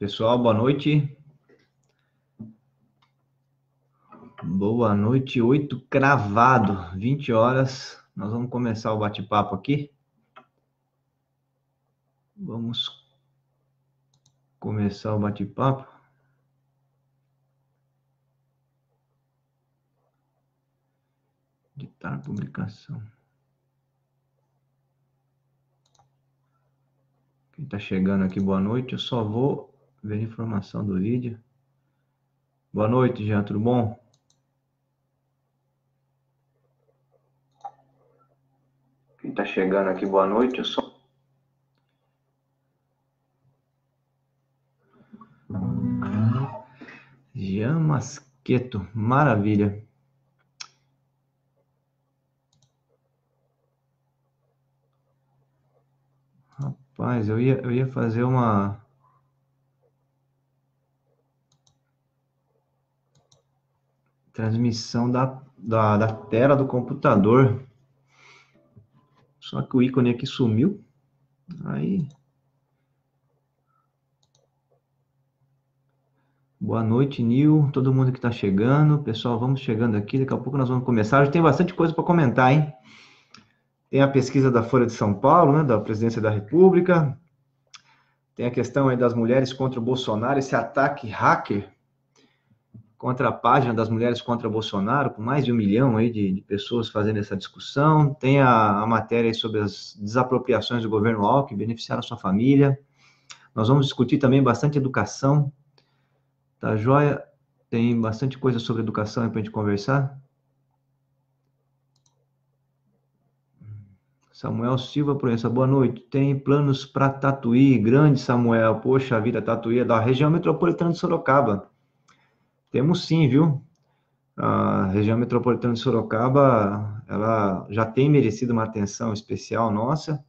Pessoal, boa noite. Boa noite, 8 cravado, 20 horas. Nós vamos começar o bate-papo aqui. Vamos começar o bate-papo. Editar a publicação. Quem está chegando aqui, boa noite. Eu só vou ver a informação do vídeo. Boa noite, Jean, tudo bom? Quem está chegando aqui, boa noite. Eu só... Jean Masqueto, maravilha. Rapaz, eu ia fazer uma... transmissão da tela do computador. Só que o ícone aqui sumiu. Aí... Boa noite, Nil. Todo mundo que está chegando. Pessoal, vamos chegando aqui. Daqui a pouco nós vamos começar. Hoje tem bastante coisa para comentar, hein? Tem a pesquisa da Folha de São Paulo, né? Da Presidência da República. Tem a questão aí das mulheres contra o Bolsonaro, esse ataque hacker contra a página das mulheres contra Bolsonaro, com mais de 1 milhão aí de pessoas fazendo essa discussão. Tem a matéria aí sobre as desapropriações do governo Alckmin, que beneficiaram a sua família. Nós vamos discutir também bastante educação. Tá joia? Tem bastante coisa sobre educação aí para a gente conversar. Samuel Silva Proença, boa noite. Tem planos para Tatuí? Grande, Samuel. Poxa vida, Tatuí é da região metropolitana de Sorocaba. Temos sim, viu? A região metropolitana de Sorocaba, ela já tem merecido uma atenção especial nossa.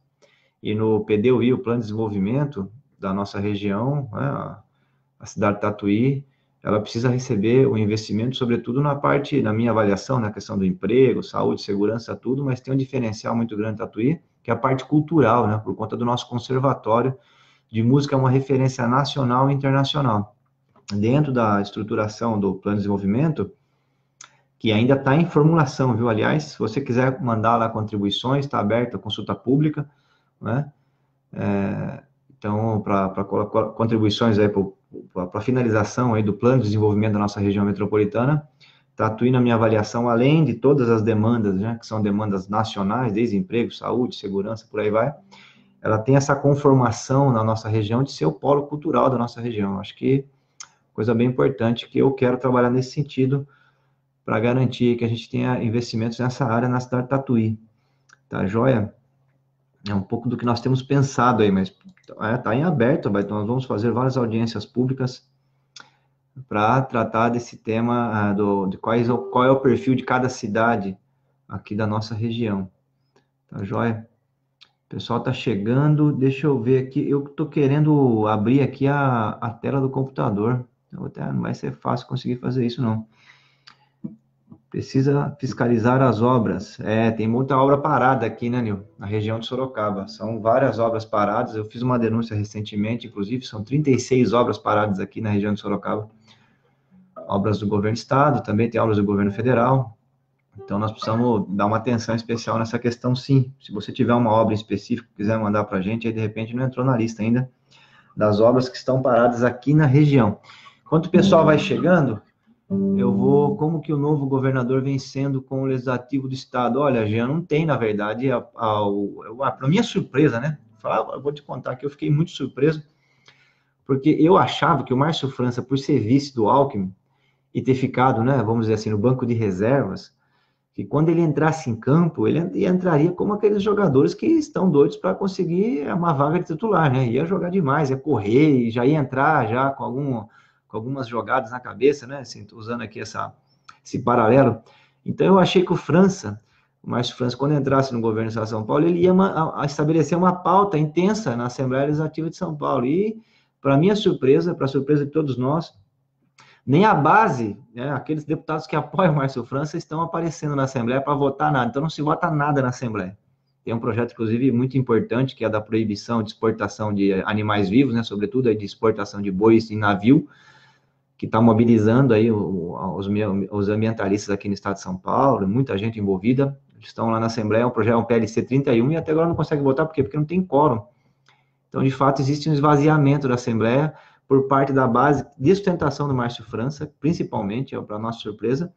E no PDUI, o Plano de Desenvolvimento da nossa região, né, a cidade de Tatuí, ela precisa receber o investimento, sobretudo na parte, na minha avaliação, na questão do emprego, saúde, segurança, tudo, mas tem um diferencial muito grande em Tatuí, que é a parte cultural, né, por conta do nosso conservatório de música, é uma referência nacional e internacional. Dentro da estruturação do Plano de Desenvolvimento, que ainda está em formulação, viu? Aliás, se você quiser mandar lá contribuições, está aberta a consulta pública, né? Então, para contribuições aí para a finalização aí do plano de desenvolvimento da nossa região metropolitana, Tatuí, na minha avaliação, além de todas as demandas, né, que são demandas nacionais, desde emprego, saúde, segurança, por aí vai, ela tem essa conformação na nossa região de ser o polo cultural da nossa região. Acho que coisa bem importante que eu quero trabalhar nesse sentido para garantir que a gente tenha investimentos nessa área na cidade de Tatuí. Tá joia? É um pouco do que nós temos pensado aí, mas está em aberto, então nós vamos fazer várias audiências públicas para tratar desse tema de qual é o perfil de cada cidade aqui da nossa região. Tá joia? O pessoal está chegando, deixa eu ver aqui, eu estou querendo abrir aqui a tela do computador, então, não vai ser fácil conseguir fazer isso não. Precisa fiscalizar as obras. Tem muita obra parada aqui, né, Nil? Na região de Sorocaba. São várias obras paradas. Eu fiz uma denúncia recentemente, inclusive, são 36 obras paradas aqui na região de Sorocaba. Obras do governo do estado, também tem obras do governo federal. Então, nós precisamos dar uma atenção especial nessa questão, sim. Se você tiver uma obra específica que quiser mandar para a gente, aí, de repente, não entrou na lista ainda das obras que estão paradas aqui na região. Enquanto o pessoal vai chegando, eu vou, como que o novo governador vem sendo com o legislativo do estado? Olha, Jean, não tem, na verdade, para minha surpresa, né? Eu vou te contar que eu fiquei muito surpreso, porque eu achava que o Márcio França, por ser vice do Alckmin, e ter ficado, né, vamos dizer assim, no banco de reservas, que quando ele entrasse em campo, ele entraria como aqueles jogadores que estão doidos para conseguir uma vaga de titular, né? Ia jogar demais, ia correr, já ia entrar já com algumas jogadas na cabeça, né? Assim, usando aqui esse paralelo. Então, eu achei que o Márcio França, quando entrasse no governo do Estado de São Paulo, ele ia estabelecer uma pauta intensa na Assembleia Legislativa de São Paulo. E, para minha surpresa, para a surpresa de todos nós, nem a base, né, aqueles deputados que apoiam o Márcio França, estão aparecendo na Assembleia para votar nada. Então, não se vota nada na Assembleia. Tem um projeto, inclusive, muito importante, que é da proibição de exportação de animais vivos, né, sobretudo de exportação de bois em navio, que está mobilizando aí os ambientalistas aqui no estado de São Paulo, muita gente envolvida, estão lá na Assembleia, é um projeto, um PLC 31, e até agora não consegue votar, por quê? Porque não tem quórum. Então, de fato, existe um esvaziamento da Assembleia por parte da base de sustentação do Márcio França, principalmente, para nossa surpresa,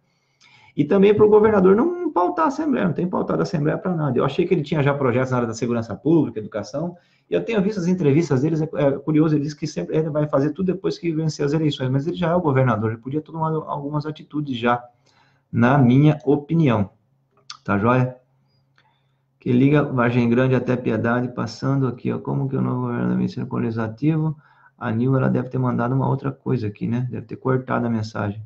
e também para o governador não pautar a Assembleia, não tem pautado a Assembleia para nada. Eu achei que ele tinha já projetos na área da segurança pública, educação, e eu tenho visto as entrevistas deles, é curioso, ele diz que sempre ele vai fazer tudo depois que vencer as eleições, mas ele já é o governador, ele podia tomar algumas atitudes já, na minha opinião. Tá joia? Que liga Vargem Grande até Piedade, passando aqui, ó, como que o novo governo da medicina colonizativo, a Nil, ela deve ter mandado uma outra coisa aqui, né? Deve ter cortado a mensagem.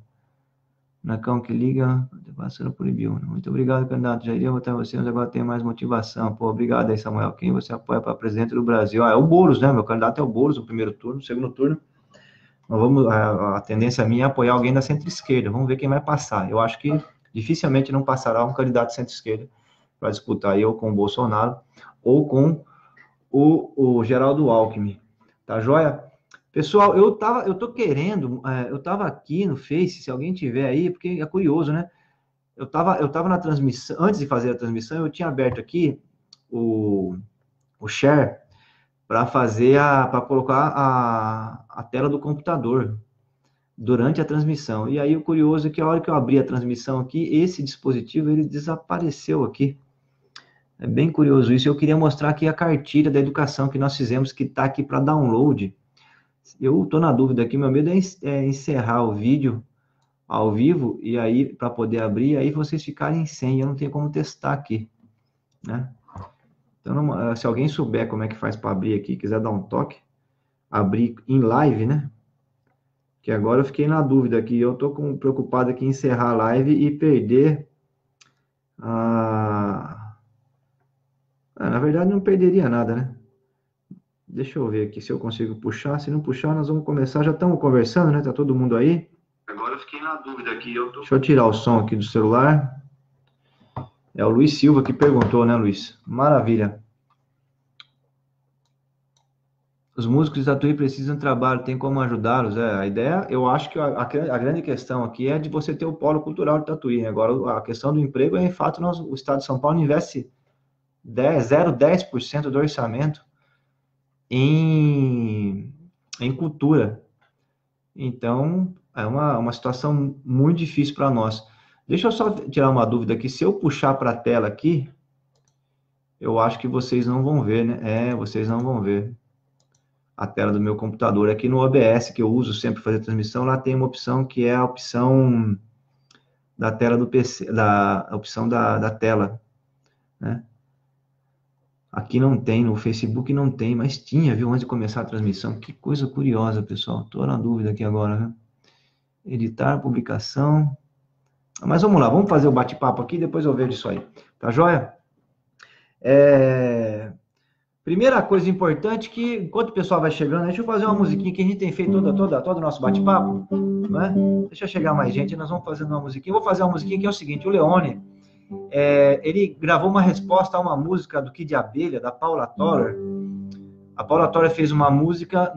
Nacão que liga, passando proibiu. Muito obrigado, candidato. Já iria votar em você, mas agora tem mais motivação. Pô, obrigado aí, Samuel. Quem você apoia para presidente do Brasil? Ah, é o Boulos, né? Meu candidato é o Boulos no primeiro turno, no segundo turno. Nós vamos, a tendência minha é apoiar alguém da centro-esquerda. Vamos ver quem vai passar. Eu acho que dificilmente não passará um candidato centro-esquerda para disputar eu com o Bolsonaro ou com o Geraldo Alckmin. Tá joia? Pessoal, eu tô querendo, eu tava aqui no Face, se alguém tiver aí, porque é curioso, né? Eu tava na transmissão, antes de fazer a transmissão, eu tinha aberto aqui o share para para colocar a tela do computador durante a transmissão. E aí o curioso é que a hora que eu abri a transmissão aqui, esse dispositivo ele desapareceu aqui. É bem curioso isso. Eu queria mostrar aqui a cartilha da educação que nós fizemos, que está aqui para download. Eu estou na dúvida aqui, meu medo é encerrar o vídeo ao vivo e aí para poder abrir, aí vocês ficarem sem, eu não tenho como testar aqui, né? Então, se alguém souber como é que faz para abrir aqui, quiser dar um toque, abrir em live, né? Que agora eu fiquei na dúvida aqui, eu estou preocupado aqui em encerrar a live e perder a... na verdade não perderia nada, né? Deixa eu ver aqui se eu consigo puxar. Se não puxar, nós vamos começar. Já estamos conversando, né? Tá todo mundo aí? Agora eu fiquei na dúvida aqui. Deixa eu tirar o som aqui do celular. É o Luiz Silva que perguntou, né, Luiz? Maravilha. Os músicos de Tatuí precisam de trabalho, tem como ajudá-los? A ideia, eu acho que a grande questão aqui é de você ter o polo cultural de Tatuí. Agora, a questão do emprego é, em fato, o Estado de São Paulo investe 0,10% do orçamento em cultura. Então, é uma situação muito difícil para nós. Deixa eu só tirar uma dúvida aqui. Se eu puxar para a tela aqui, eu acho que vocês não vão ver, né? Vocês não vão ver a tela do meu computador. Aqui no OBS, que eu uso sempre para fazer transmissão, lá tem uma opção que é a opção da tela do PC, a opção da tela, né? Aqui não tem, no Facebook não tem, mas tinha, viu, antes de começar a transmissão. Que coisa curiosa, pessoal. Estou na dúvida aqui agora, né? Editar, publicação. Mas vamos lá, vamos fazer o bate-papo aqui, depois eu vejo isso aí. Tá joia? Primeira coisa importante que, enquanto o pessoal vai chegando, deixa eu fazer uma musiquinha que a gente tem feito todo o nosso bate-papo, não é? Deixa chegar mais gente, nós vamos fazendo uma musiquinha. Eu vou fazer uma musiquinha que é o seguinte, o Leone, ele gravou uma resposta a uma música do Kid de Abelha, da Paula Toller. A Paula Toller fez uma música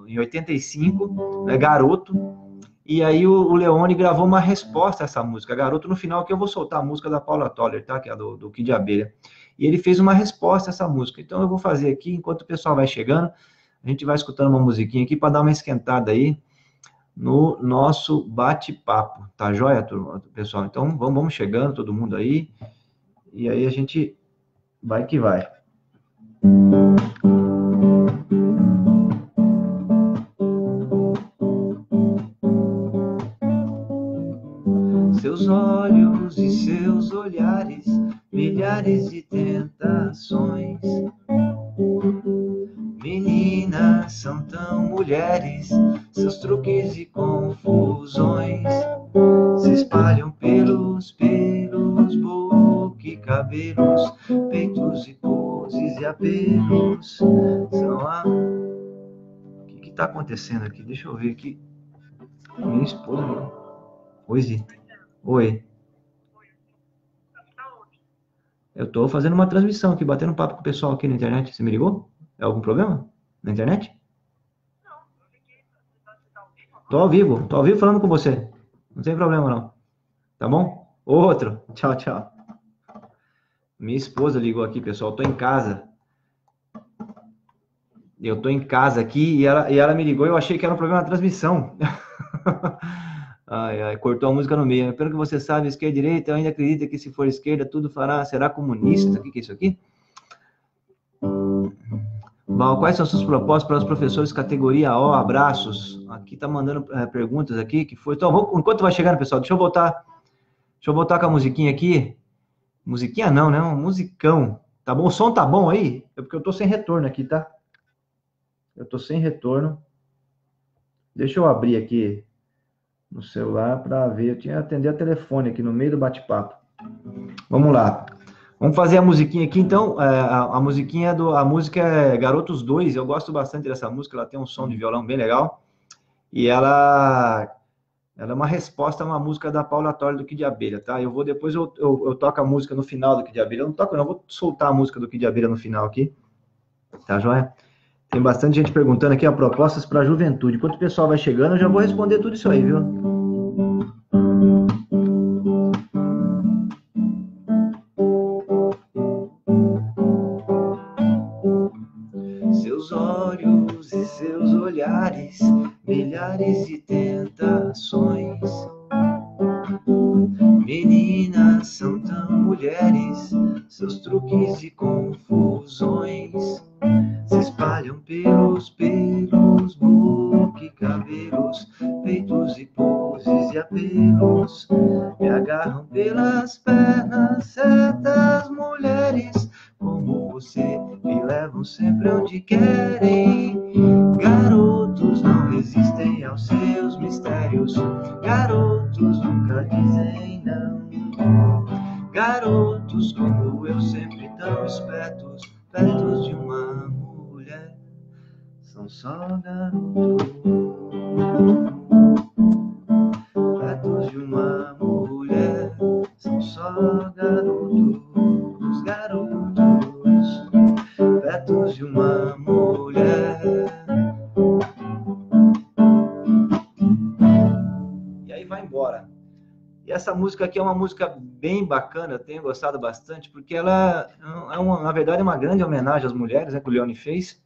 em 85, né, Garoto, e aí o Leone gravou uma resposta a essa música, Garoto, no final que eu vou soltar a música da Paula Toller, tá? Que é do Kid de Abelha. E ele fez uma resposta a essa música. Então eu vou fazer aqui, enquanto o pessoal vai chegando, a gente vai escutando uma musiquinha aqui para dar uma esquentada aí no nosso bate-papo. Tá joia, pessoal? Então vamos chegando, todo mundo aí. E aí a gente vai que vai. Seus olhos e seus olhares, milhares de tentações. Meninas são tão mulheres, seus truques e confusões se espalham pelos boca e cabelos, peitos e poses e apelos. O que está acontecendo aqui? Deixa eu ver aqui. Minha esposa. Oi, Zi. Oi. Eu tô fazendo uma transmissão aqui, batendo um papo com o pessoal aqui na internet. Você me ligou? É algum problema? Na internet? Tô ao vivo falando com você. Não tem problema não. Tá bom? Outro. Tchau, tchau. Minha esposa ligou aqui, pessoal. Tô em casa. Eu tô em casa aqui e ela me ligou e eu achei que era um problema na transmissão. Ai, ai, cortou a música no meio. Pelo que você sabe, esquerda e direita, eu ainda acredito que se for esquerda, tudo fará, será comunista. O que é isso aqui? Val, quais são suas propostas para os professores categoria O? Abraços. Aqui tá mandando perguntas aqui, que foi. Então, enquanto vai chegando, pessoal, deixa eu voltar com a musiquinha aqui. Musiquinha não, né? Um musicão. Tá bom? O som tá bom aí? É porque eu tô sem retorno aqui, tá? Eu tô sem retorno. Deixa eu abrir aqui no celular para ver. Eu tinha que atender a telefone aqui no meio do bate-papo. Vamos lá. Vamos fazer a musiquinha aqui, então. A musiquinha a música é Garotos 2. Eu gosto bastante dessa música. Ela tem um som de violão bem legal. E ela é uma resposta a uma música da Paula Torre do Kid de Abelha, tá? Depois eu toco a música no final do Kid de Abelha. Eu não toco, não. Eu vou soltar a música do Kid de Abelha no final aqui. Tá, joia? Tem bastante gente perguntando aqui, propostas para a juventude. Enquanto o pessoal vai chegando, eu já vou responder tudo isso aí, viu? Seus olhos e seus olhares, milhares de tentações. Meninas são tão mulheres, seus truques e confusões se espalham pelos boca e cabelos, peitos e poses e apelos, me agarram pelas pernas, certas mulheres como você me levam sempre onde querem. Garotos não resistem aos seus mistérios, garotos nunca dizem não. Garotos como eu sempre tão espertos, perto de uma mulher, são só garotos. Perto de uma mulher, são só garotos, garotos. Perto de uma mulher. E aí vai embora. E essa música aqui é uma música bem bacana, eu tenho gostado bastante, porque ela na verdade, é uma grande homenagem às mulheres, né, que o Leone fez.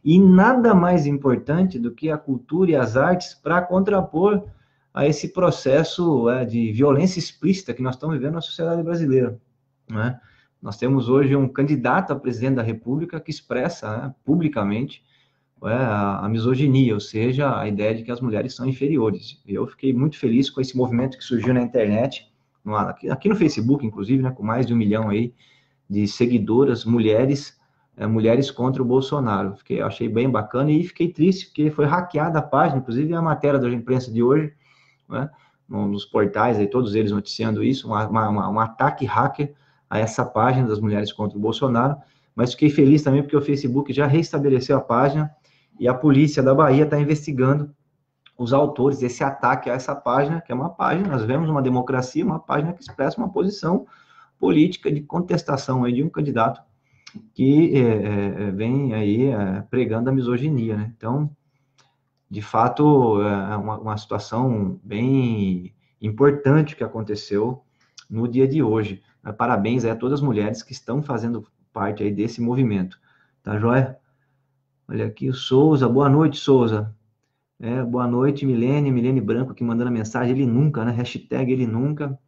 E nada mais importante do que a cultura e as artes para contrapor a esse processo de violência explícita que nós estamos vivendo na sociedade brasileira. Né? Nós temos hoje um candidato a presidente da República que expressa publicamente a misoginia, ou seja, a ideia de que as mulheres são inferiores. Eu fiquei muito feliz com esse movimento que surgiu na internet, aqui no Facebook, inclusive, né, com mais de 1 milhão aí de seguidoras, mulheres contra o Bolsonaro. Achei bem bacana e fiquei triste, porque foi hackeada a página, inclusive a matéria da imprensa de hoje, né, nos portais, aí, todos eles noticiando isso, um ataque hacker a essa página das mulheres contra o Bolsonaro, mas fiquei feliz também porque o Facebook já reestabeleceu a página e a polícia da Bahia está investigando os autores desse ataque a essa página, que é uma página, nós vemos uma democracia, uma página que expressa uma posição política de contestação aí de um candidato que vem aí pregando a misoginia, né? Então, de fato, é uma situação bem importante que aconteceu no dia de hoje. Parabéns aí a todas as mulheres que estão fazendo parte aí desse movimento. Tá joia? Olha aqui o Souza. Boa noite, Souza. Boa noite, Milene Branco aqui mandando a mensagem. Ele nunca, né? Hashtag ele nunca.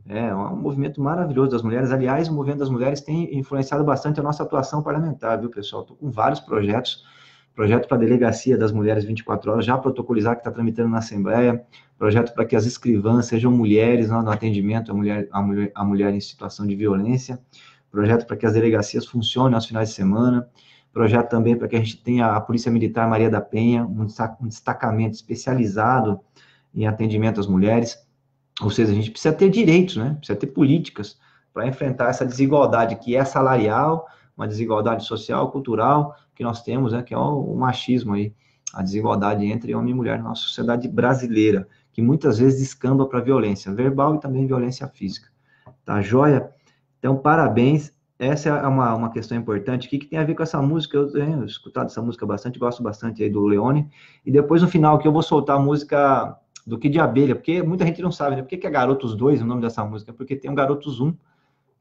É um movimento maravilhoso das mulheres. Aliás, o movimento das mulheres tem influenciado bastante a nossa atuação parlamentar, viu, pessoal? Estou com vários projetos. Projeto para a Delegacia das Mulheres 24 horas, já protocolizado, que está tramitando na Assembleia. Projeto para que as escrivãs sejam mulheres no atendimento à mulher em situação de violência. Projeto para que as delegacias funcionem aos finais de semana. Projeto também para que a gente tenha a Polícia Militar Maria da Penha, um destacamento especializado em atendimento às mulheres. Ou seja, a gente precisa ter direitos, né? Precisa ter políticas para enfrentar essa desigualdade que é salarial, uma desigualdade social, cultural, que nós temos, né? Que é o machismo aí, a desigualdade entre homem e mulher na nossa sociedade brasileira, que muitas vezes descamba para violência verbal e também violência física. Tá joia? Então, parabéns. Essa é uma questão importante aqui, que tem a ver com essa música. Eu tenho escutado essa música bastante, gosto bastante aí do Leone. E depois, no final, que eu vou soltar a música do Kid de Abelha, porque muita gente não sabe, né? Por que é Garotos 2 o nome dessa música? Porque tem o Garotos 1,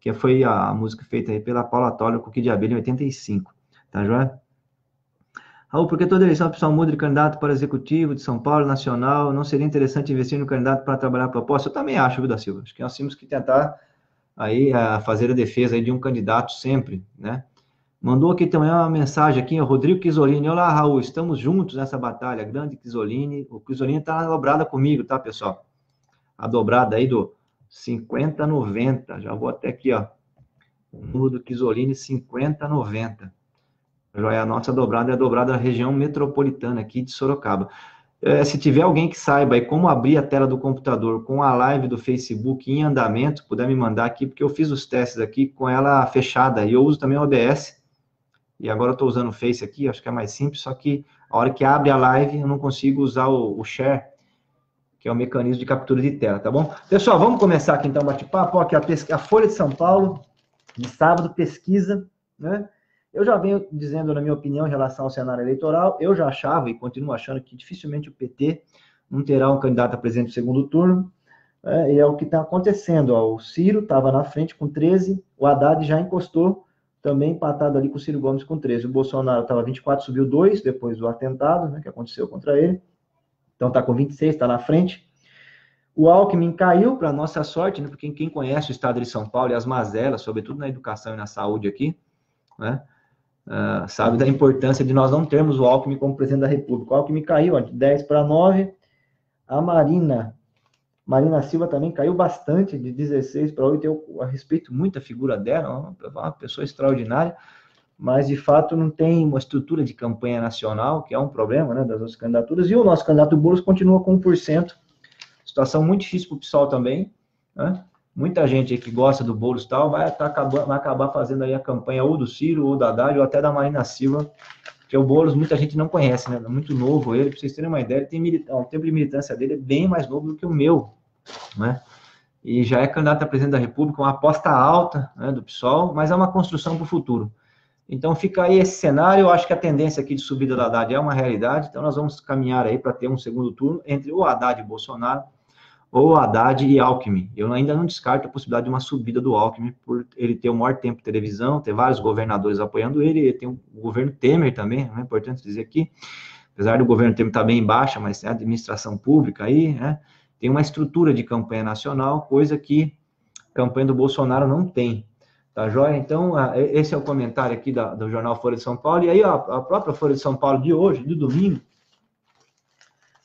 que foi a música feita aí pela Paula Toller com o Kid de Abelha em 85. Tá joia? Raul, por que toda eleição a pessoa muda de candidato para executivo de São Paulo, nacional? Não seria interessante investir no candidato para trabalhar a proposta? Eu também acho, viu, da Silva? Acho que nós temos que tentar aí fazer a defesa aí de um candidato sempre, né? Mandou aqui também uma mensagem aqui, o Rodrigo Chisolini. Olá, Raul, estamos juntos nessa batalha. Grande Chisolini. O Chisolini está na dobrada comigo, tá, pessoal? A dobrada aí do 50-90. Já vou até aqui, ó. O número do Chisolini, 50-90. A nossa dobrada é a dobrada da região metropolitana aqui de Sorocaba. Se tiver alguém que saiba aí como abrir a tela do computador com a live do Facebook em andamento, puder me mandar aqui, porque eu fiz os testes aqui com ela fechada. E eu uso também o OBS. E agora eu estou usando o Face aqui, acho que é mais simples, só que a hora que abre a live, eu não consigo usar o Share, que é o mecanismo de captura de tela, tá bom? Pessoal, vamos começar aqui então o bate-papo. Aqui a Folha de São Paulo, de sábado, pesquisa, né? Eu já venho dizendo, na minha opinião, em relação ao cenário eleitoral, eu já achava e continuo achando que dificilmente o PT não terá um candidato a presidente no segundo turno, e é o que está acontecendo. Ó, o Ciro estava na frente com 13, o Haddad já encostou, também empatado ali com o Ciro Gomes com 13. O Bolsonaro estava 24, subiu 2, depois do atentado, né, que aconteceu contra ele. Então está com 26, está na frente. O Alckmin caiu, para nossa sorte, né, porque quem conhece o estado de São Paulo e as mazelas, sobretudo na educação e na saúde aqui, né, sabe da importância de nós não termos o Alckmin como presidente da República. O Alckmin caiu, ó, de 10 para 9. A Marina Silva também caiu bastante, de 16 para 8. Eu respeito muito a figura dela, uma pessoa extraordinária, mas de fato não tem uma estrutura de campanha nacional, que é um problema, né, das outras candidaturas. E o nosso candidato Boulos continua com 1%. Situação muito difícil para o PSOL também, né? Muita gente aí que gosta do Boulos e tal vai acabar fazendo aí a campanha ou do Ciro, ou da Haddad, ou até da Marina Silva, que o Boulos muita gente não conhece, né? É muito novo ele, para vocês terem uma ideia, o tempo de militância dele é bem mais novo do que o meu, né? E já é candidato a presidente da República, uma aposta alta, né, do PSOL, mas é uma construção para o futuro. Então fica aí esse cenário. Eu acho que a tendência aqui de subida da Haddad é uma realidade, então nós vamos caminhar aí para ter um segundo turno entre o Haddad e Bolsonaro, ou Haddad e Alckmin. Eu ainda não descarto a possibilidade de uma subida do Alckmin, por ele ter o maior tempo de televisão, ter vários governadores apoiando ele tem o governo Temer também, é importante dizer aqui, apesar do governo Temer estar bem em baixa, mas tem a administração pública aí, né? Tem uma estrutura de campanha nacional, coisa que a campanha do Bolsonaro não tem. Tá joia? Então, esse é o comentário aqui do jornal Folha de São Paulo. E aí, ó, a própria Folha de São Paulo de hoje, de domingo,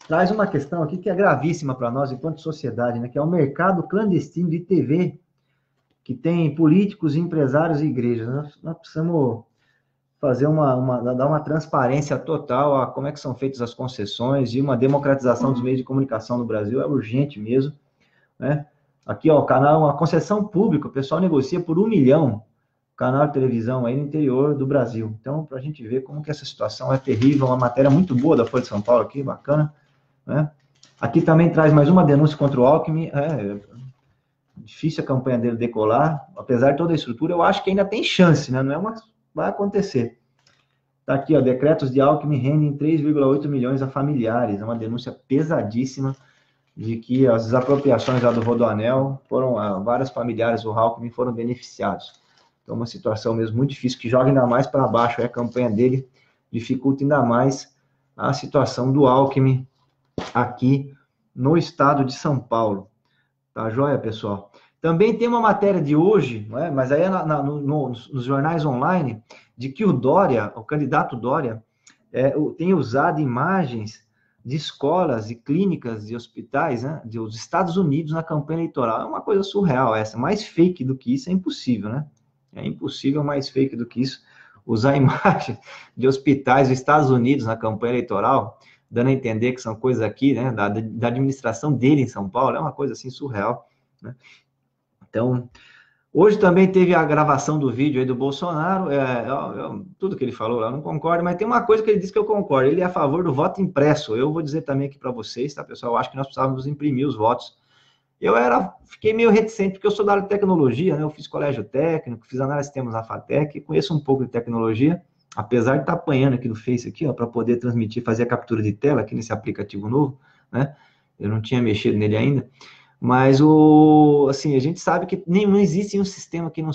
traz uma questão aqui que é gravíssima para nós enquanto sociedade, né? Que é o mercado clandestino de TV, que tem políticos, empresários e igrejas. Nós precisamos fazer dar uma transparência total a como é que são feitas as concessões e uma democratização dos meios de comunicação no Brasil. É urgente mesmo, né? Aqui, ó, o canal, uma concessão pública, o pessoal negocia por 1 milhão, canal de televisão aí no interior do Brasil. Então, para a gente ver como que essa situação é terrível, uma matéria muito boa da Folha de São Paulo aqui, bacana, né? Aqui também traz mais uma denúncia contra o Alckmin. Difícil a campanha dele decolar, apesar de toda a estrutura, eu acho que ainda tem chance, né? Não é uma... Vai acontecer. Tá aqui, ó, decretos de Alckmin rendem 3,8 milhões a familiares. É uma denúncia pesadíssima de que as desapropriações lá do Rodoanel vários familiares do Alckmin foram beneficiados. Então, uma situação mesmo muito difícil, que joga ainda mais para baixo a campanha dele, dificulta ainda mais a situação do Alckmin aqui no estado de São Paulo. Tá joia, pessoal? Também tem uma matéria de hoje, não é? Mas aí é nos jornais online, de que o Dória, o candidato Dória, tem usado imagens de escolas e clínicas e hospitais, né, dos Estados Unidos na campanha eleitoral. É uma coisa surreal essa. Mais fake do que isso é impossível, né? É impossível mais fake do que isso. Usar imagens de hospitais dos Estados Unidos na campanha eleitoral, dando a entender que são coisas aqui, né, da administração dele em São Paulo, é uma coisa assim surreal, né? Então, hoje também teve a gravação do vídeo aí do Bolsonaro, tudo que ele falou lá eu não concordo, mas tem uma coisa que ele disse que eu concordo, ele é a favor do voto impresso. Eu vou dizer também aqui para vocês, tá, pessoal? Eu acho que nós precisávamos imprimir os votos Fiquei meio reticente, porque eu sou da área de tecnologia, né? Eu fiz colégio técnico, fiz análise de sistemas na FATEC, conheço um pouco de tecnologia, apesar de estar apanhando aqui no Face aqui, ó, para poder transmitir, fazer a captura de tela aqui nesse aplicativo novo, né? Eu não tinha mexido nele ainda, mas assim, a gente sabe que não existe um sistema que não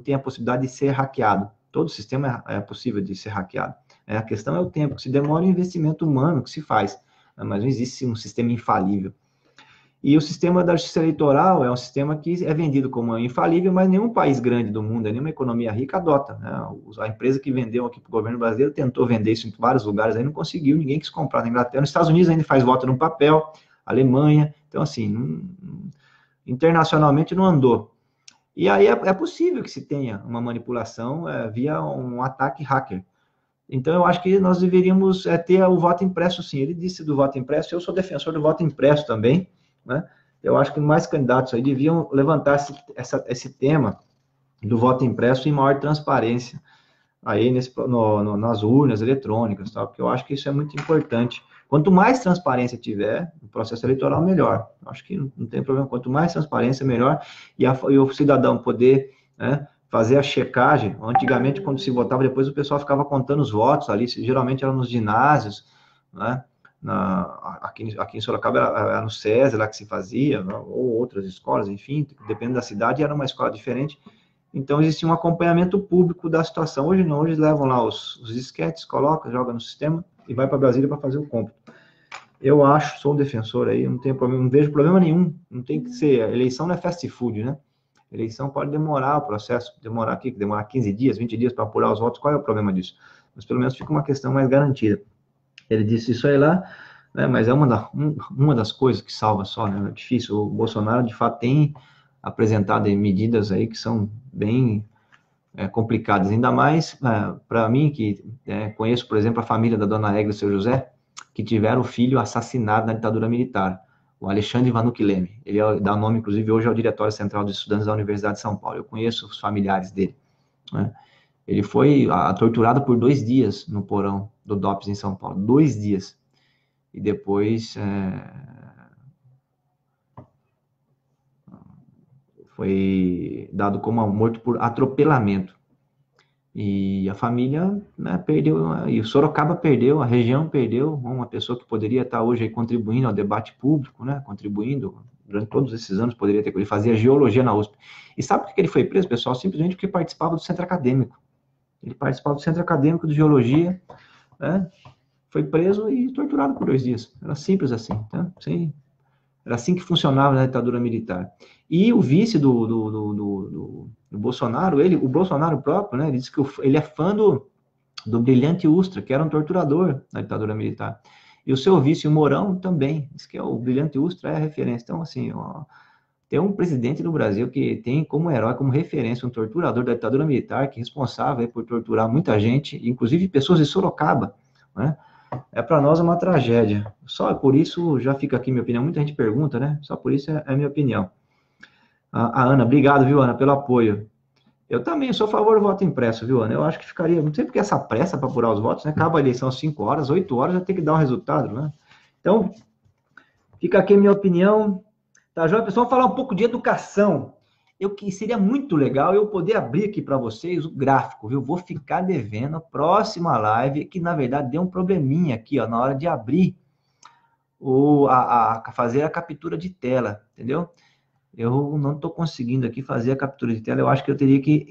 tenha a possibilidade de ser hackeado. Todo sistema é possível de ser hackeado. A questão é o tempo que se demora e o investimento humano que se faz, né? Mas não existe um sistema infalível. E o sistema da justiça eleitoral é um sistema que é vendido como infalível, mas nenhum país grande do mundo, nenhuma economia rica adota, né? A empresa que vendeu aqui para o governo brasileiro tentou vender isso em vários lugares, aí não conseguiu, ninguém quis comprar na Inglaterra. Nos Estados Unidos ainda faz voto no papel, Alemanha, então assim, internacionalmente não andou. E aí é possível que se tenha uma manipulação via um ataque hacker. Então, eu acho que nós deveríamos ter o voto impresso, sim. Ele disse do voto impresso, eu sou defensor do voto impresso também, né? Eu acho que mais candidatos aí deviam levantar esse tema do voto impresso em maior transparência aí nas urnas eletrônicas, tá? Porque eu acho que isso é muito importante. Quanto mais transparência tiver no processo eleitoral, melhor. Eu acho que não tem problema. Quanto mais transparência, melhor. E o cidadão poder, né, fazer a checagem. Antigamente, quando se votava, depois o pessoal ficava contando os votos ali, geralmente eram nos ginásios, né? Aqui em Sorocaba era no SESI lá que se fazia, né? Ou outras escolas, enfim, dependendo da cidade, era uma escola diferente. Então, existia um acompanhamento público da situação. Hoje não, hoje levam lá os disquetes, coloca, joga no sistema e vai para Brasília para fazer o cômputo. Eu acho, sou um defensor aí, não tenho problema, não vejo problema nenhum, não tem que ser, a eleição não é fast food, né? A eleição pode demorar o processo, demorar 15 dias, 20 dias para apurar os votos, qual é o problema disso? Mas pelo menos fica uma questão mais garantida. Ele disse isso aí lá, né, mas é uma das coisas que salva só, né? É difícil. O Bolsonaro, de fato, tem apresentado medidas aí que são bem complicadas, ainda mais para mim, que conheço, por exemplo, a família da dona Egla e seu José, que tiveram o filho assassinado na ditadura militar, o Alexandre Vanucchi Leme. Ele dá nome, inclusive, hoje ao Diretório Central dos Estudantes da Universidade de São Paulo. Eu conheço os familiares dele, né? Ele foi torturado por 2 dias no porão do DOPS em São Paulo. 2 dias. E depois foi dado como morto por atropelamento. E a família, né, perdeu, e o Sorocaba perdeu, a região perdeu uma pessoa que poderia estar hoje aí contribuindo ao debate público, né, contribuindo, durante todos esses anos poderia ter, ele fazia geologia na USP. E sabe por que ele foi preso, pessoal? Simplesmente porque participava do centro acadêmico. Ele participava do centro acadêmico de geologia, né, foi preso e torturado por 2 dias. Era simples assim, tá? Sim. Era assim que funcionava na ditadura militar. E o vice do Bolsonaro, o Bolsonaro próprio, né, ele disse que ele é fã do Brilhante Ustra, que era um torturador na ditadura militar. E o seu vice, o Mourão, também, diz que o Brilhante Ustra é a referência. Então, assim, tem um presidente do Brasil que tem como herói, como referência, um torturador da ditadura militar, que é responsável por torturar muita gente, inclusive pessoas de Sorocaba, né? É para nós uma tragédia. Só por isso já fica aqui minha opinião. Muita gente pergunta, né? Só por isso é a minha opinião. A Ana, obrigado, viu, Ana, pelo apoio. Eu também sou a favor do voto impresso, viu, Ana? Eu acho que ficaria, não sei porque essa pressa para apurar os votos, né? Acaba a eleição às 5 horas, 8 horas já tem que dar o resultado, né? Então, fica aqui a minha opinião. Tá, João? Pessoal, vamos falar um pouco de educação. Seria muito legal eu poder abrir aqui para vocês o gráfico, viu? Vou ficar devendo a próxima live, que na verdade deu um probleminha aqui, ó, na hora de abrir fazer a captura de tela, entendeu? Eu não estou conseguindo aqui fazer a captura de tela, eu acho que eu teria que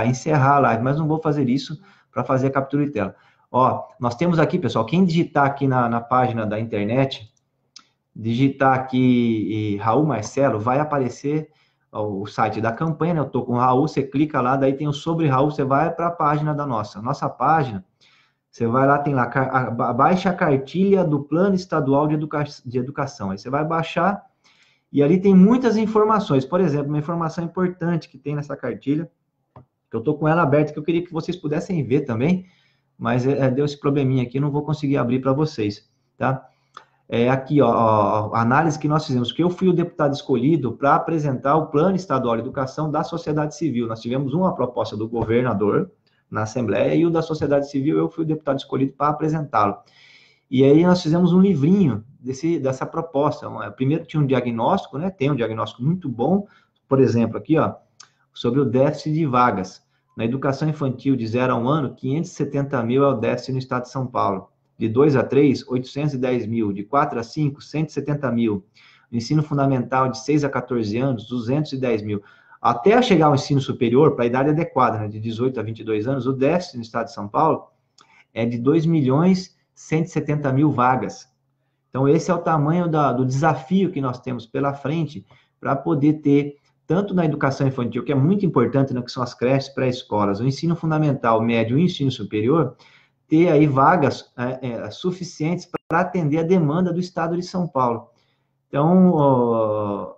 encerrar a live, mas não vou fazer isso para fazer a captura de tela. Ó, nós temos aqui, pessoal, quem digitar aqui na página da internet, digitar aqui Raul Marcelo, vai aparecer o site da campanha, né? Eu estou com o Raul, você clica lá, daí tem o sobre Raul, você vai para a página da nossa página, você vai lá, tem lá, baixa a cartilha do Plano Estadual de Educação, aí você vai baixar, e ali tem muitas informações, por exemplo, uma informação importante que tem nessa cartilha, que eu estou com ela aberta, que eu queria que vocês pudessem ver também, mas deu esse probleminha aqui, não vou conseguir abrir para vocês, tá? Aqui, ó, a análise que nós fizemos, que eu fui o deputado escolhido para apresentar o Plano Estadual de Educação da sociedade civil. Nós tivemos uma proposta do governador na Assembleia e o da sociedade civil, eu fui o deputado escolhido para apresentá-lo. E aí nós fizemos um livrinho dessa proposta. Primeiro tinha um diagnóstico, né? Tem um diagnóstico muito bom, por exemplo, aqui, ó, sobre o déficit de vagas. Na educação infantil de 0 a 1 ano, 570 mil é o déficit no estado de São Paulo. De 2 a 3, 810 mil. De 4 a 5, 170 mil. No ensino fundamental de 6 a 14 anos, 210 mil. Até chegar ao ensino superior, para a idade adequada, né, de 18 a 22 anos, o déficit no estado de São Paulo é de 2 milhões 170 mil vagas. Então, esse é o tamanho do desafio que nós temos pela frente para poder ter, tanto na educação infantil, que é muito importante, né, que são as creches, pré-escolas, o ensino fundamental, médio e o ensino superior, ter aí vagas suficientes para atender a demanda do estado de São Paulo. Então,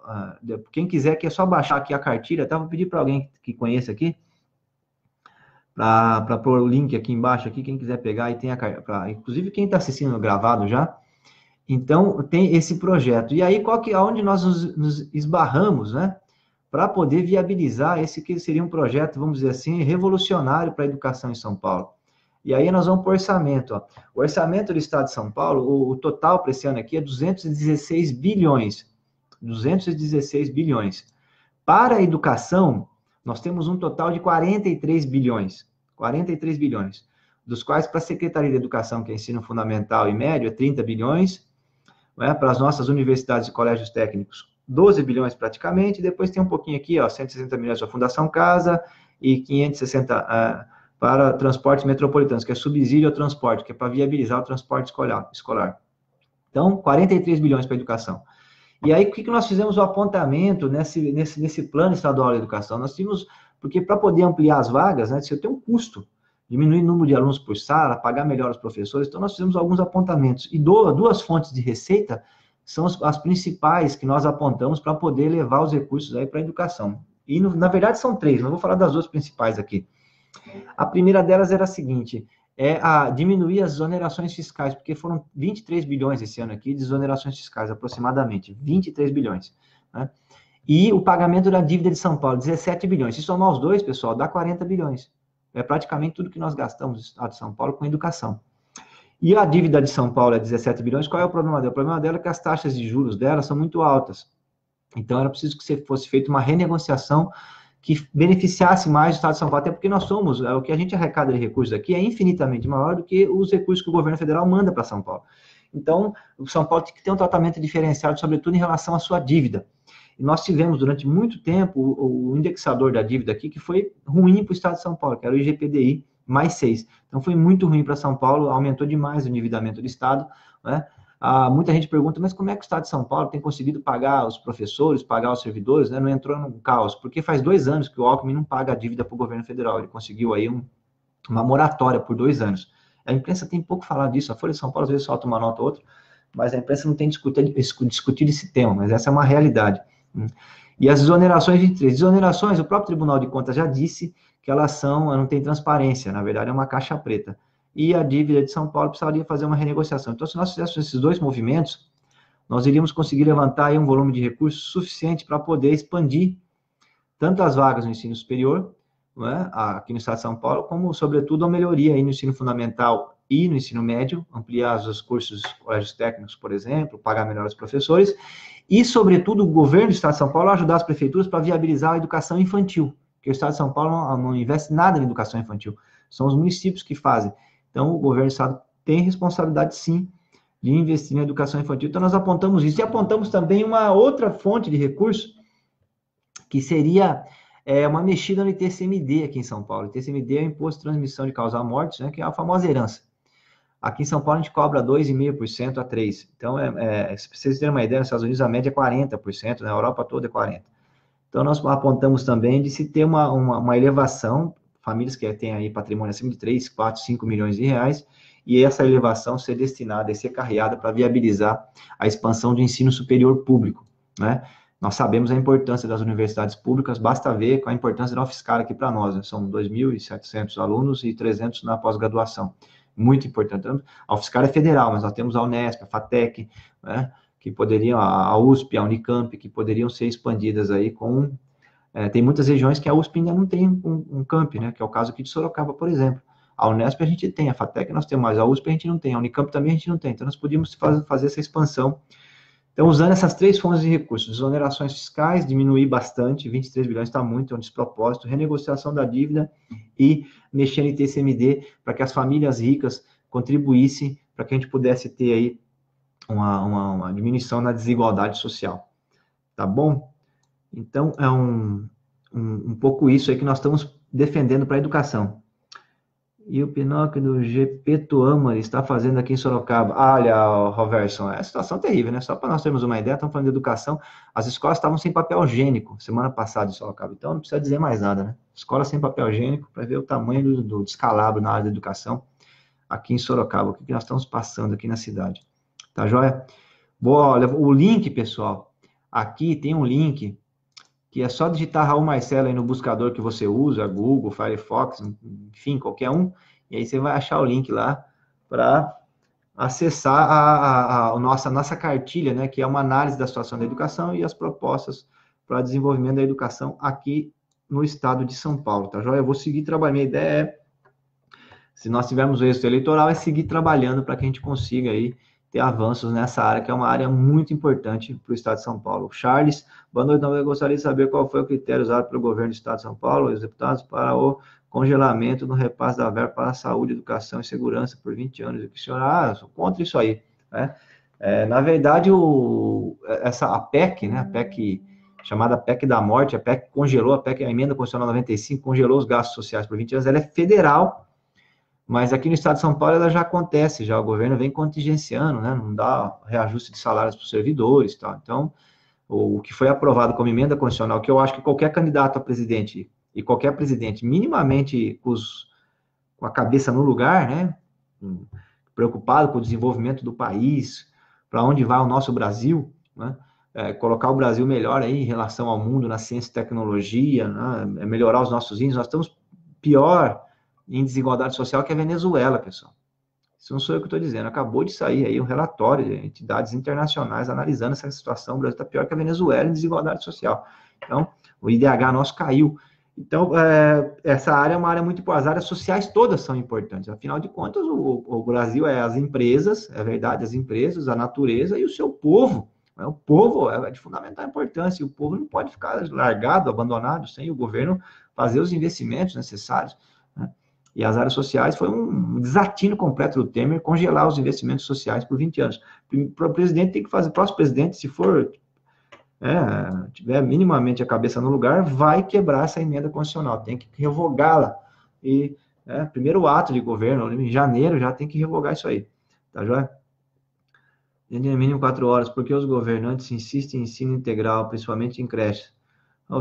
quem quiser, que é só baixar aqui a cartilha, tá? Vou pedir para alguém que conheça aqui, para pôr o link aqui embaixo, aqui, quem quiser pegar, e tem inclusive quem está assistindo gravado já. Então, tem esse projeto. E aí, aonde nós nos esbarramos, né? Para poder viabilizar esse que seria um projeto, vamos dizer assim, revolucionário para a educação em São Paulo. E aí nós vamos para o orçamento. Ó. O orçamento do Estado de São Paulo, o total para esse ano aqui é 216 bilhões. 216 bilhões. Para a educação, nós temos um total de 43 bilhões. 43 bilhões. Dos quais, para a Secretaria de Educação, que é ensino fundamental e médio, é 30 bilhões. Né? Para as nossas universidades e colégios técnicos, 12 bilhões praticamente. E depois tem um pouquinho aqui, ó, 160 milhões para a Fundação Casa e 560 para transportes metropolitanos, que é subsídio ao transporte, que é para viabilizar o transporte escolar. Então, 43 bilhões para a educação. E aí, o que nós fizemos o apontamento nesse plano estadual de educação? Nós tínhamos, porque para poder ampliar as vagas, né, você tem um custo, diminuir o número de alunos por sala, pagar melhor os professores, então nós fizemos alguns apontamentos. E duas fontes de receita são as principais que nós apontamos para poder levar os recursos aí para a educação. E, na verdade, são três, mas vou falar das duas principais aqui. A primeira delas era a seguinte, diminuir as exonerações fiscais, porque foram 23 bilhões esse ano aqui de exonerações fiscais, aproximadamente, 23 bilhões. Né? E o pagamento da dívida de São Paulo, 17 bilhões. Se somar os dois, pessoal, dá 40 bilhões. É praticamente tudo que nós gastamos no estado de São Paulo com educação. E a dívida de São Paulo é 17 bilhões, qual é o problema dela? O problema dela é que as taxas de juros dela são muito altas. Então, era preciso que fosse feita uma renegociação que beneficiasse mais o Estado de São Paulo, até porque nós somos, o que a gente arrecada de recursos aqui é infinitamente maior do que os recursos que o governo federal manda para São Paulo. Então, o São Paulo tem que ter um tratamento diferenciado, sobretudo em relação à sua dívida. E nós tivemos, durante muito tempo, o indexador da dívida aqui, que foi ruim para o Estado de São Paulo, que era o IGPDI mais 6. Então, foi muito ruim para São Paulo, aumentou demais o endividamento do Estado, né? Muita gente pergunta, mas como é que o Estado de São Paulo tem conseguido pagar os professores, pagar os servidores, né? Não entrou num caos? Porque faz 2 anos que o Alckmin não paga a dívida para o governo federal, ele conseguiu aí uma moratória por 2 anos. A imprensa tem pouco falado disso, a Folha de São Paulo às vezes solta uma nota ou outra, mas a imprensa não tem discutido esse tema, mas essa é uma realidade. E as exonerações de 3. Exonerações, o próprio Tribunal de Contas já disse que elas não têm transparência, na verdade é uma caixa preta. E a dívida de São Paulo precisaria fazer uma renegociação. Então, se nós fizéssemos esses 2 movimentos, nós iríamos conseguir levantar aí um volume de recursos suficiente para poder expandir tanto as vagas no ensino superior, né, aqui no estado de São Paulo, como, sobretudo, a melhoria aí no ensino fundamental e no ensino médio, ampliar os cursos colégios técnicos, por exemplo, pagar melhor os professores, e, sobretudo, o governo do estado de São Paulo ajudar as prefeituras para viabilizar a educação infantil, porque o estado de São Paulo não investe nada em educação infantil, são os municípios que fazem. Então, o governo do estado tem responsabilidade, sim, de investir na educação infantil. Então, nós apontamos isso. E apontamos também uma outra fonte de recurso, que seria uma mexida no ITCMD aqui em São Paulo. O ITCMD é o Imposto de Transmissão de Causa Mortes, né, que é a famosa herança. Aqui em São Paulo, a gente cobra 2,5% a 3%. Então, se vocês terem uma ideia, nos Estados Unidos a média é 40%, na Europa toda é 40%. Então, nós apontamos também de se ter uma elevação, famílias que têm aí patrimônio acima de 3, 4, 5 milhões de reais, e essa elevação ser destinada e ser carreada para viabilizar a expansão do ensino superior público, né? Nós sabemos a importância das universidades públicas, basta ver a importância da UFSCar aqui para nós, né? São 2.700 alunos e 300 na pós-graduação, muito importante. A UFSCar é federal, mas nós temos a Unesp, a FATEC, né? Que poderiam, a USP, a Unicamp, que poderiam ser expandidas aí tem muitas regiões que a USP ainda não tem um camp, né? Que é o caso aqui de Sorocaba, por exemplo. A Unesp a gente tem, a FATEC nós temos, mas a USP a gente não tem, a Unicamp também a gente não tem. Então, nós podíamos fazer essa expansão. Então, usando essas 3 fontes de recursos, desonerações fiscais, diminuir bastante, 23 bilhões está muito, é um despropósito, renegociação da dívida e mexer em TCMD para que as famílias ricas contribuíssem para que a gente pudesse ter aí uma diminuição na desigualdade social. Tá bom? Então, é um pouco isso aí que nós estamos defendendo para a educação. E o Pinóquio do Gepetuama está fazendo aqui em Sorocaba. Olha, Roverson, é uma situação terrível, né? Só para nós termos uma ideia, estamos falando de educação. As escolas estavam sem papel higiênico semana passada em Sorocaba. Então, não precisa dizer mais nada, né? Escola sem papel higiênico, para ver o tamanho do descalabro na área da educação aqui em Sorocaba. O que nós estamos passando aqui na cidade. Tá joia? Boa, olha, o link, pessoal. Aqui tem um link que é só digitar Raul Marcelo aí no buscador que você usa, Google, Firefox, enfim, qualquer um, e aí você vai achar o link lá para acessar a nossa cartilha, né, que é uma análise da situação da educação e as propostas para desenvolvimento da educação aqui no estado de São Paulo, tá joia? Eu vou seguir trabalhando, minha ideia é, se nós tivermos êxito eleitoral, é seguir trabalhando para que a gente consiga aí ter avanços nessa área, que é uma área muito importante para o Estado de São Paulo. Charles, boa noite, eu gostaria de saber qual foi o critério usado pelo governo do Estado de São Paulo e os deputados para o congelamento no repasse da verba para a saúde, educação e segurança por 20 anos. O senhor, sou contra isso aí, né? Na verdade, a PEC, né, a PEC chamada PEC da morte, a PEC congelou, a PEC, a emenda constitucional 95, congelou os gastos sociais por 20 anos, ela é federal, mas aqui no estado de São Paulo ela já acontece, já o governo vem contingenciando, né? Não dá reajuste de salários para os servidores, tá? Então, o que foi aprovado como emenda constitucional, que eu acho que qualquer candidato a presidente e qualquer presidente minimamente com a cabeça no lugar, né? Preocupado com o desenvolvimento do país, para onde vai o nosso Brasil, né? Colocar o Brasil melhor aí em relação ao mundo na ciência e tecnologia, né? Melhorar os nossos índices. Nós estamos pior em desigualdade social que a Venezuela, pessoal. Isso não sou eu que estou dizendo, acabou de sair aí um relatório de entidades internacionais analisando essa situação, o Brasil está pior que a Venezuela em desigualdade social. Então, o IDH nosso caiu. Então, essa área é uma área muito importante, as áreas sociais todas são importantes, afinal de contas, o Brasil é as empresas, é verdade, as empresas, a natureza e o seu povo. O povo é de fundamental importância, e o povo não pode ficar largado, abandonado, sem o governo fazer os investimentos necessários, né? E as áreas sociais foi um desatino completo do Temer congelar os investimentos sociais por 20 anos. O presidente tem que fazer, o próximo presidente, se for tiver minimamente a cabeça no lugar, vai quebrar essa emenda constitucional, tem que revogá-la. E primeiro ato de governo, em janeiro, já tem que revogar isso aí. Tá joia? Mínimo 4 horas, porque os governantes insistem em ensino integral, principalmente em creches.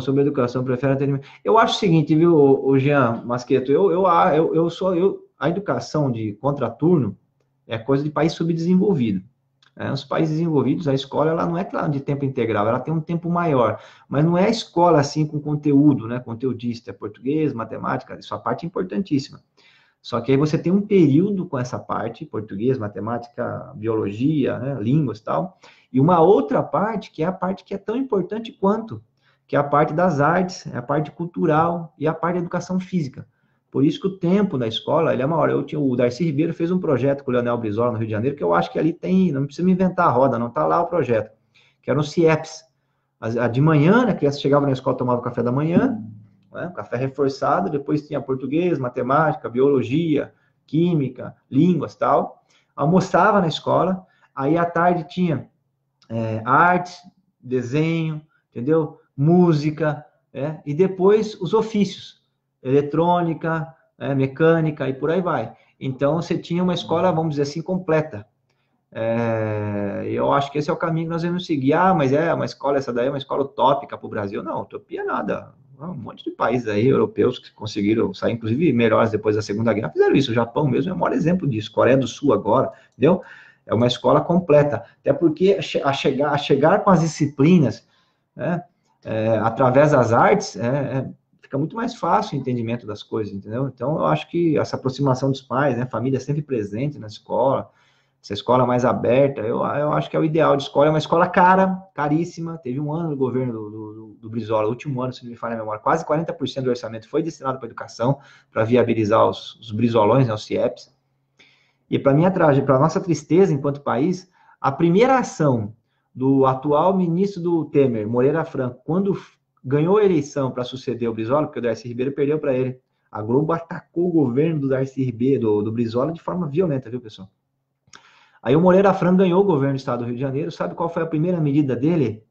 Sobre educação, prefere atendimento. Eu acho o seguinte, viu, o Jean Masqueto, a educação de contraturno é coisa de país subdesenvolvido. Os países desenvolvidos, a escola, ela não é de tempo integral, ela tem um tempo maior, mas não é a escola assim com conteúdo, né, conteudista, português, matemática, isso a parte é importantíssima. Só que aí você tem um período com essa parte, português, matemática, biologia, né, línguas e tal, e uma outra parte, que é a parte que é tão importante quanto, que é a parte das artes, a parte cultural e a parte da educação física. Por isso que o tempo da escola, ele é maior. O Darcy Ribeiro fez um projeto com o Leonel Brizola no Rio de Janeiro, que eu acho que ali tem, não precisa me inventar a roda, não está lá o projeto, que era no CIEPS. De manhã, né, a criança chegava na escola, tomava o café da manhã, né, café reforçado, depois tinha português, matemática, biologia, química, línguas, tal. Almoçava na escola, aí à tarde tinha artes, desenho, entendeu? Música, e depois os ofícios, eletrônica, mecânica e por aí vai. Então, você tinha uma escola, vamos dizer assim, completa. Eu acho que esse é o caminho que nós vamos seguir. Mas uma escola, essa daí é uma escola utópica para o Brasil. Não, utopia nada. Um monte de países aí, europeus, que conseguiram sair, inclusive, melhores depois da Segunda Guerra, fizeram isso. O Japão mesmo é o maior exemplo disso. Coreia do Sul agora, entendeu? É uma escola completa. Até porque a chegar com as disciplinas, né, através das artes, fica muito mais fácil o entendimento das coisas, entendeu? Então, eu acho que essa aproximação dos pais, né, família sempre presente na escola, essa escola mais aberta, eu acho que é o ideal de escola. É uma escola cara, caríssima. Teve um ano no governo do Brizola, o último ano, se não me falha a memória, quase 40% do orçamento foi destinado para educação, para viabilizar os brizolões, né, os CIEPs. E para minha para nossa tristeza enquanto país, a primeira ação do atual ministro do Temer, Moreira Franco, quando ganhou a eleição para suceder o Brizola, porque o Darcy Ribeiro perdeu para ele, a Globo atacou o governo do Darcy Ribeiro, do Brizola, de forma violenta, viu, pessoal? Aí o Moreira Franco ganhou o governo do estado do Rio de Janeiro. Sabe qual foi a primeira medida dele,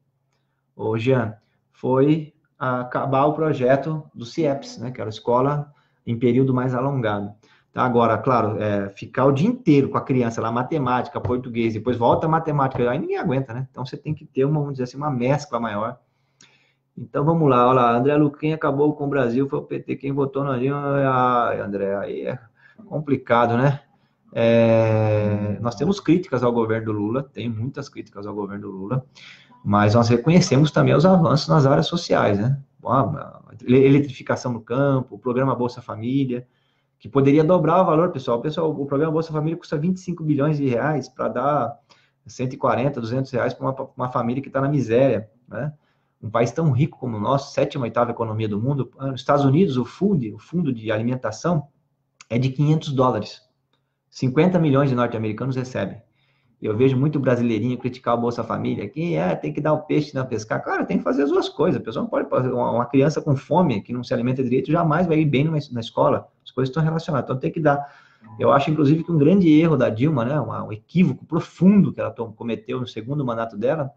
ô Jean? Foi acabar o projeto do CIEPS, né, que era a escola em período mais alongado. Tá, agora, claro, ficar o dia inteiro com a criança lá, matemática, português, depois volta a matemática, aí ninguém aguenta, né? Então você tem que ter vamos dizer assim, uma mescla maior. Então vamos lá, olha lá, André Luquem acabou com o Brasil, foi o PT quem votou no André, aí é complicado, né? Nós temos críticas ao governo do Lula, tem muitas críticas ao governo do Lula, mas nós reconhecemos também os avanços nas áreas sociais, né? A eletrificação no campo, o programa Bolsa Família, que poderia dobrar o valor, pessoal. O programa Bolsa Família custa 25 bilhões de reais para dar 140, 200 reais para uma família que está na miséria, né? Um país tão rico como o nosso, sétima, oitava economia do mundo. Nos Estados Unidos, o Fundo de Alimentação é de 500 dólares. 50 milhões de norte-americanos recebem. Eu vejo muito brasileirinho criticar o Bolsa Família, que tem que dar o peixe na pescar. Claro, tem que fazer as duas coisas. A pessoa não pode fazer uma criança com fome, que não se alimenta direito, jamais vai ir bem na escola. As coisas estão relacionadas. Então tem que dar. Eu acho, inclusive, que um grande erro da Dilma, né, um equívoco profundo que ela cometeu no segundo mandato dela,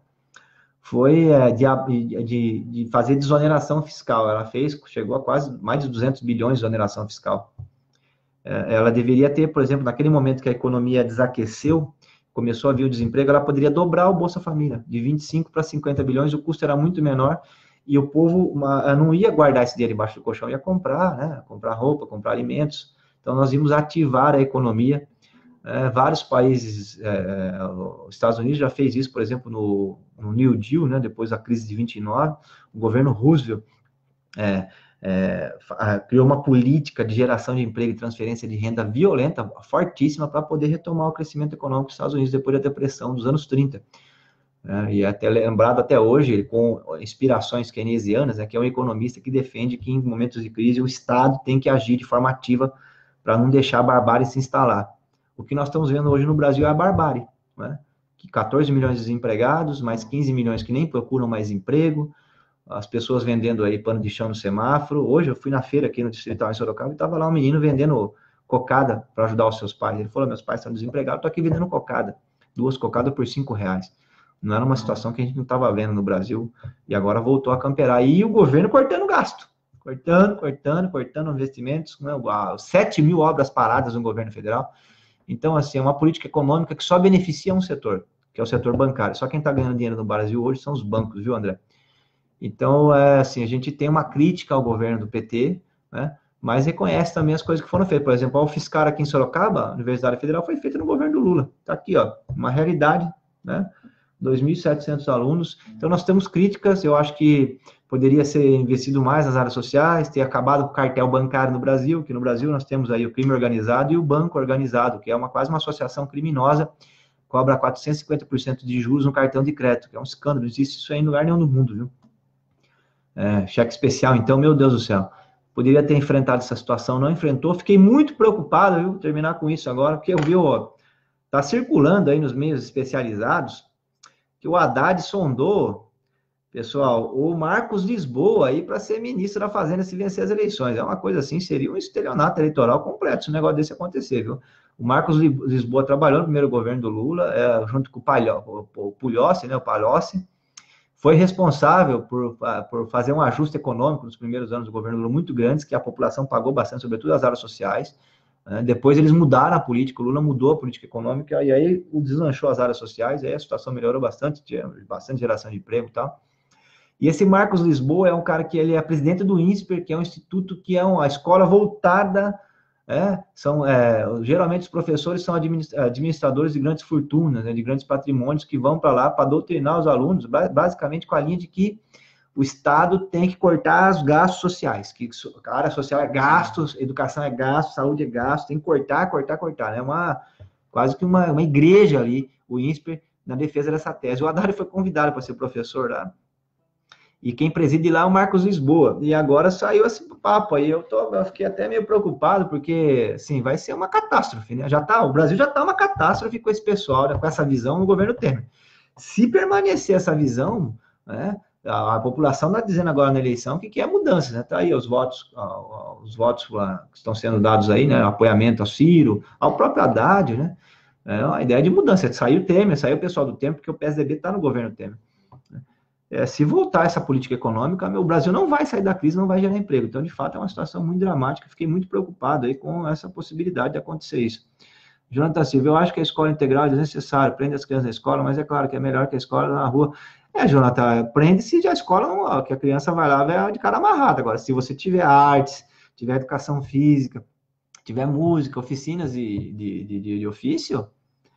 foi de fazer desoneração fiscal. Ela chegou a quase mais de 200 bilhões de desoneração fiscal. Ela deveria ter, por exemplo, naquele momento que a economia desaqueceu, começou a vir o desemprego, ela poderia dobrar o Bolsa Família, de 25 para 50 bilhões, o custo era muito menor, e o povo não ia guardar esse dinheiro embaixo do colchão, ia comprar, né? Comprar roupa, comprar alimentos. Então, nós íamos ativar a economia. Vários países, os Estados Unidos já fez isso, por exemplo, no New Deal, né? Depois da crise de 29, o governo Roosevelt criou uma política de geração de emprego e transferência de renda violenta, fortíssima, para poder retomar o crescimento econômico dos Estados Unidos depois da depressão dos anos 30. E até lembrado até hoje, com inspirações keynesianas, que é um economista que defende que em momentos de crise o Estado tem que agir de forma ativa para não deixar a barbárie se instalar. O que nós estamos vendo hoje no Brasil é a barbárie, né? Que 14 milhões de desempregados, mais 15 milhões que nem procuram mais emprego, as pessoas vendendo aí pano de chão no semáforo. Hoje eu fui na feira aqui no Distrital em Sorocaba e estava lá um menino vendendo cocada para ajudar os seus pais. Ele falou, meus pais estão desempregados, estou aqui vendendo cocada. 2 cocadas por R$5. Não era uma situação que a gente não estava vendo no Brasil e agora voltou a camperar. E o governo cortando gasto. Cortando investimentos. Né? 7 mil obras paradas no governo federal. Então, assim, é uma política econômica que só beneficia um setor, que é o setor bancário. Só quem está ganhando dinheiro no Brasil hoje são os bancos, viu, André? Então, assim, a gente tem uma crítica ao governo do PT, né, mas reconhece também as coisas que foram feitas. Por exemplo, a UFSCar aqui em Sorocaba, a Universidade Federal, foi feita no governo do Lula. Está aqui, ó, uma realidade, né? 2.700 alunos. Então, nós temos críticas. Eu acho que poderia ser investido mais nas áreas sociais, ter acabado com o cartel bancário no Brasil, que no Brasil nós temos aí o crime organizado e o banco organizado, que é quase uma associação criminosa, cobra 450% de juros no cartão de crédito, que é um escândalo. Não existe isso aí em lugar nenhum do mundo, viu? Cheque especial, então, meu Deus do céu, poderia ter enfrentado essa situação, não enfrentou, fiquei muito preocupado, viu, terminar com isso agora, porque eu vi, tá circulando aí nos meios especializados, que o Haddad sondou, pessoal, o Marcos Lisboa aí para ser ministro da Fazenda se vencer as eleições, uma coisa assim, seria um estelionato eleitoral completo se um negócio desse acontecer, viu, o Marcos Lisboa trabalhou no primeiro governo do Lula, junto com o Palocci, né, o Palocci, foi responsável por fazer um ajuste econômico nos primeiros anos do governo Lula muito grandes, que a população pagou bastante, sobretudo as áreas sociais. Né? Depois eles mudaram a política, o Lula mudou a política econômica, e aí deslanchou as áreas sociais, aí a situação melhorou bastante, tinha bastante geração de emprego e tal. E esse Marcos Lisboa é um cara que ele é presidente do INSPER, que é um instituto que é uma escola voltada... geralmente os professores são administradores de grandes fortunas, né, de grandes patrimônios que vão para lá para doutrinar os alunos, basicamente com a linha de que o Estado tem que cortar os gastos sociais, que a área social é gastos, educação é gasto, saúde é gasto, tem que cortar, né, uma quase que uma igreja ali, o INSPER, na defesa dessa tese. O Haddad foi convidado para ser professor lá, e quem preside lá é o Marcos Lisboa. E agora saiu esse papo aí. Eu fiquei até meio preocupado, porque, assim, vai ser uma catástrofe, né? O Brasil já está uma catástrofe com esse pessoal, né, com essa visão no governo Temer. Se permanecer essa visão, né, a população está dizendo agora na eleição que quer mudanças, né? Tá aí os votos lá que estão sendo dados aí, né? Apoiamento ao Ciro, ao próprio Haddad, né? É uma ideia de mudança. Saiu o Temer, saiu o pessoal do Temer, porque o PSDB está no governo Temer. Se voltar essa política econômica, o Brasil não vai sair da crise, não vai gerar emprego. Então, de fato, é uma situação muito dramática. Fiquei muito preocupado aí com essa possibilidade de acontecer isso. Jonathan Silva, eu acho que a escola integral é desnecessária, prende as crianças na escola, mas é claro que é melhor que a escola na rua. Jonathan, prende-se a escola, que a criança vai lá, vai de cara amarrada. Agora, se você tiver artes, tiver educação física, tiver música, oficinas de ofício,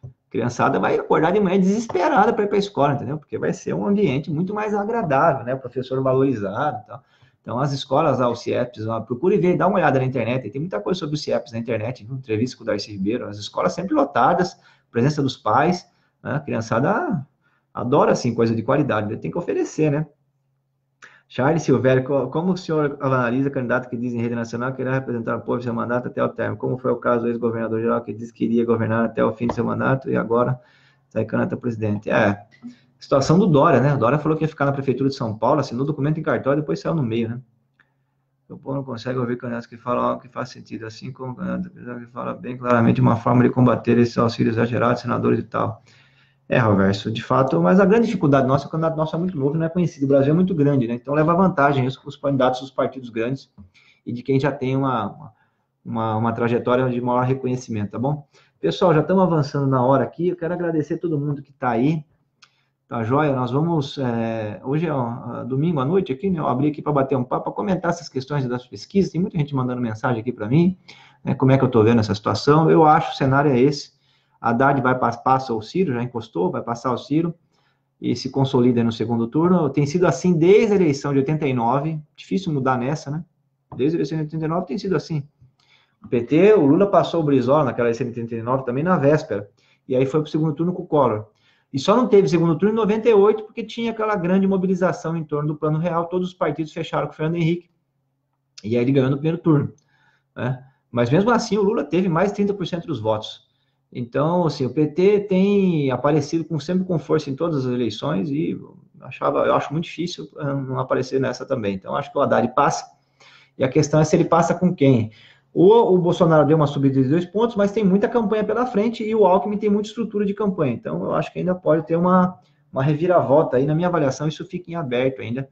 a criançada vai acordar de manhã desesperada para ir para a escola, entendeu? Porque vai ser um ambiente muito mais agradável, né? O professor valorizado e tal. Então, as escolas lá, os CIEPs, lá, procure ver, dá uma olhada na internet, tem muita coisa sobre os CIEPs na internet, viu? Entrevista com o Darcy Ribeiro, as escolas sempre lotadas, presença dos pais, né? A criançada adora, assim, coisa de qualidade, tem que oferecer, né? Charles Silvério, como o senhor analisa candidato que diz em rede nacional que irá representar o povo em seu mandato até o término? Como foi o caso do ex-governador geral que disse que iria governar até o fim de seu mandato e agora sai candidato a presidente? Situação do Dória, né? O Dória falou que ia ficar na prefeitura de São Paulo, assinou o documento em cartório e depois saiu no meio, né? O povo não consegue ouvir candidatos que falam algo que faz sentido, assim como candidato que fala bem claramente uma forma de combater esse auxílio exagerado de senadores e tal. Roverso, de fato, mas a grande dificuldade nossa é que o candidato nosso é muito novo e não é conhecido. O Brasil é muito grande, né? Então leva vantagem isso com os candidatos dos partidos grandes e de quem já tem uma trajetória de maior reconhecimento, tá bom? Pessoal, já estamos avançando na hora aqui. Eu quero agradecer a todo mundo que está aí. Tá joia? Nós vamos. Hoje é domingo à noite aqui, né? Eu abri aqui para bater um papo, para comentar essas questões das pesquisas. Tem muita gente mandando mensagem aqui para mim, né, como é que eu estou vendo essa situação. Eu acho que o cenário é esse. Haddad passa o Ciro, já encostou, vai passar o Ciro e se consolida no segundo turno. Tem sido assim desde a eleição de 89, difícil mudar nessa, né? Desde a eleição de 89 tem sido assim. O PT, o Lula passou o Brizola naquela eleição de 89 também na véspera, e aí foi para o segundo turno com o Collor. E só não teve segundo turno em 98 porque tinha aquela grande mobilização em torno do Plano Real, todos os partidos fecharam com o Fernando Henrique, e aí ele ganhou no primeiro turno, né? Mas mesmo assim o Lula teve mais de 30% dos votos. Então, assim, o PT tem aparecido sempre com força em todas as eleições e eu acho muito difícil não aparecer nessa também. Então, acho que o Haddad passa e a questão é se ele passa com quem. O Bolsonaro deu uma subida de 2 pontos, mas tem muita campanha pela frente e o Alckmin tem muita estrutura de campanha. Então, eu acho que ainda pode ter uma reviravolta aí. Na minha avaliação, isso fica em aberto ainda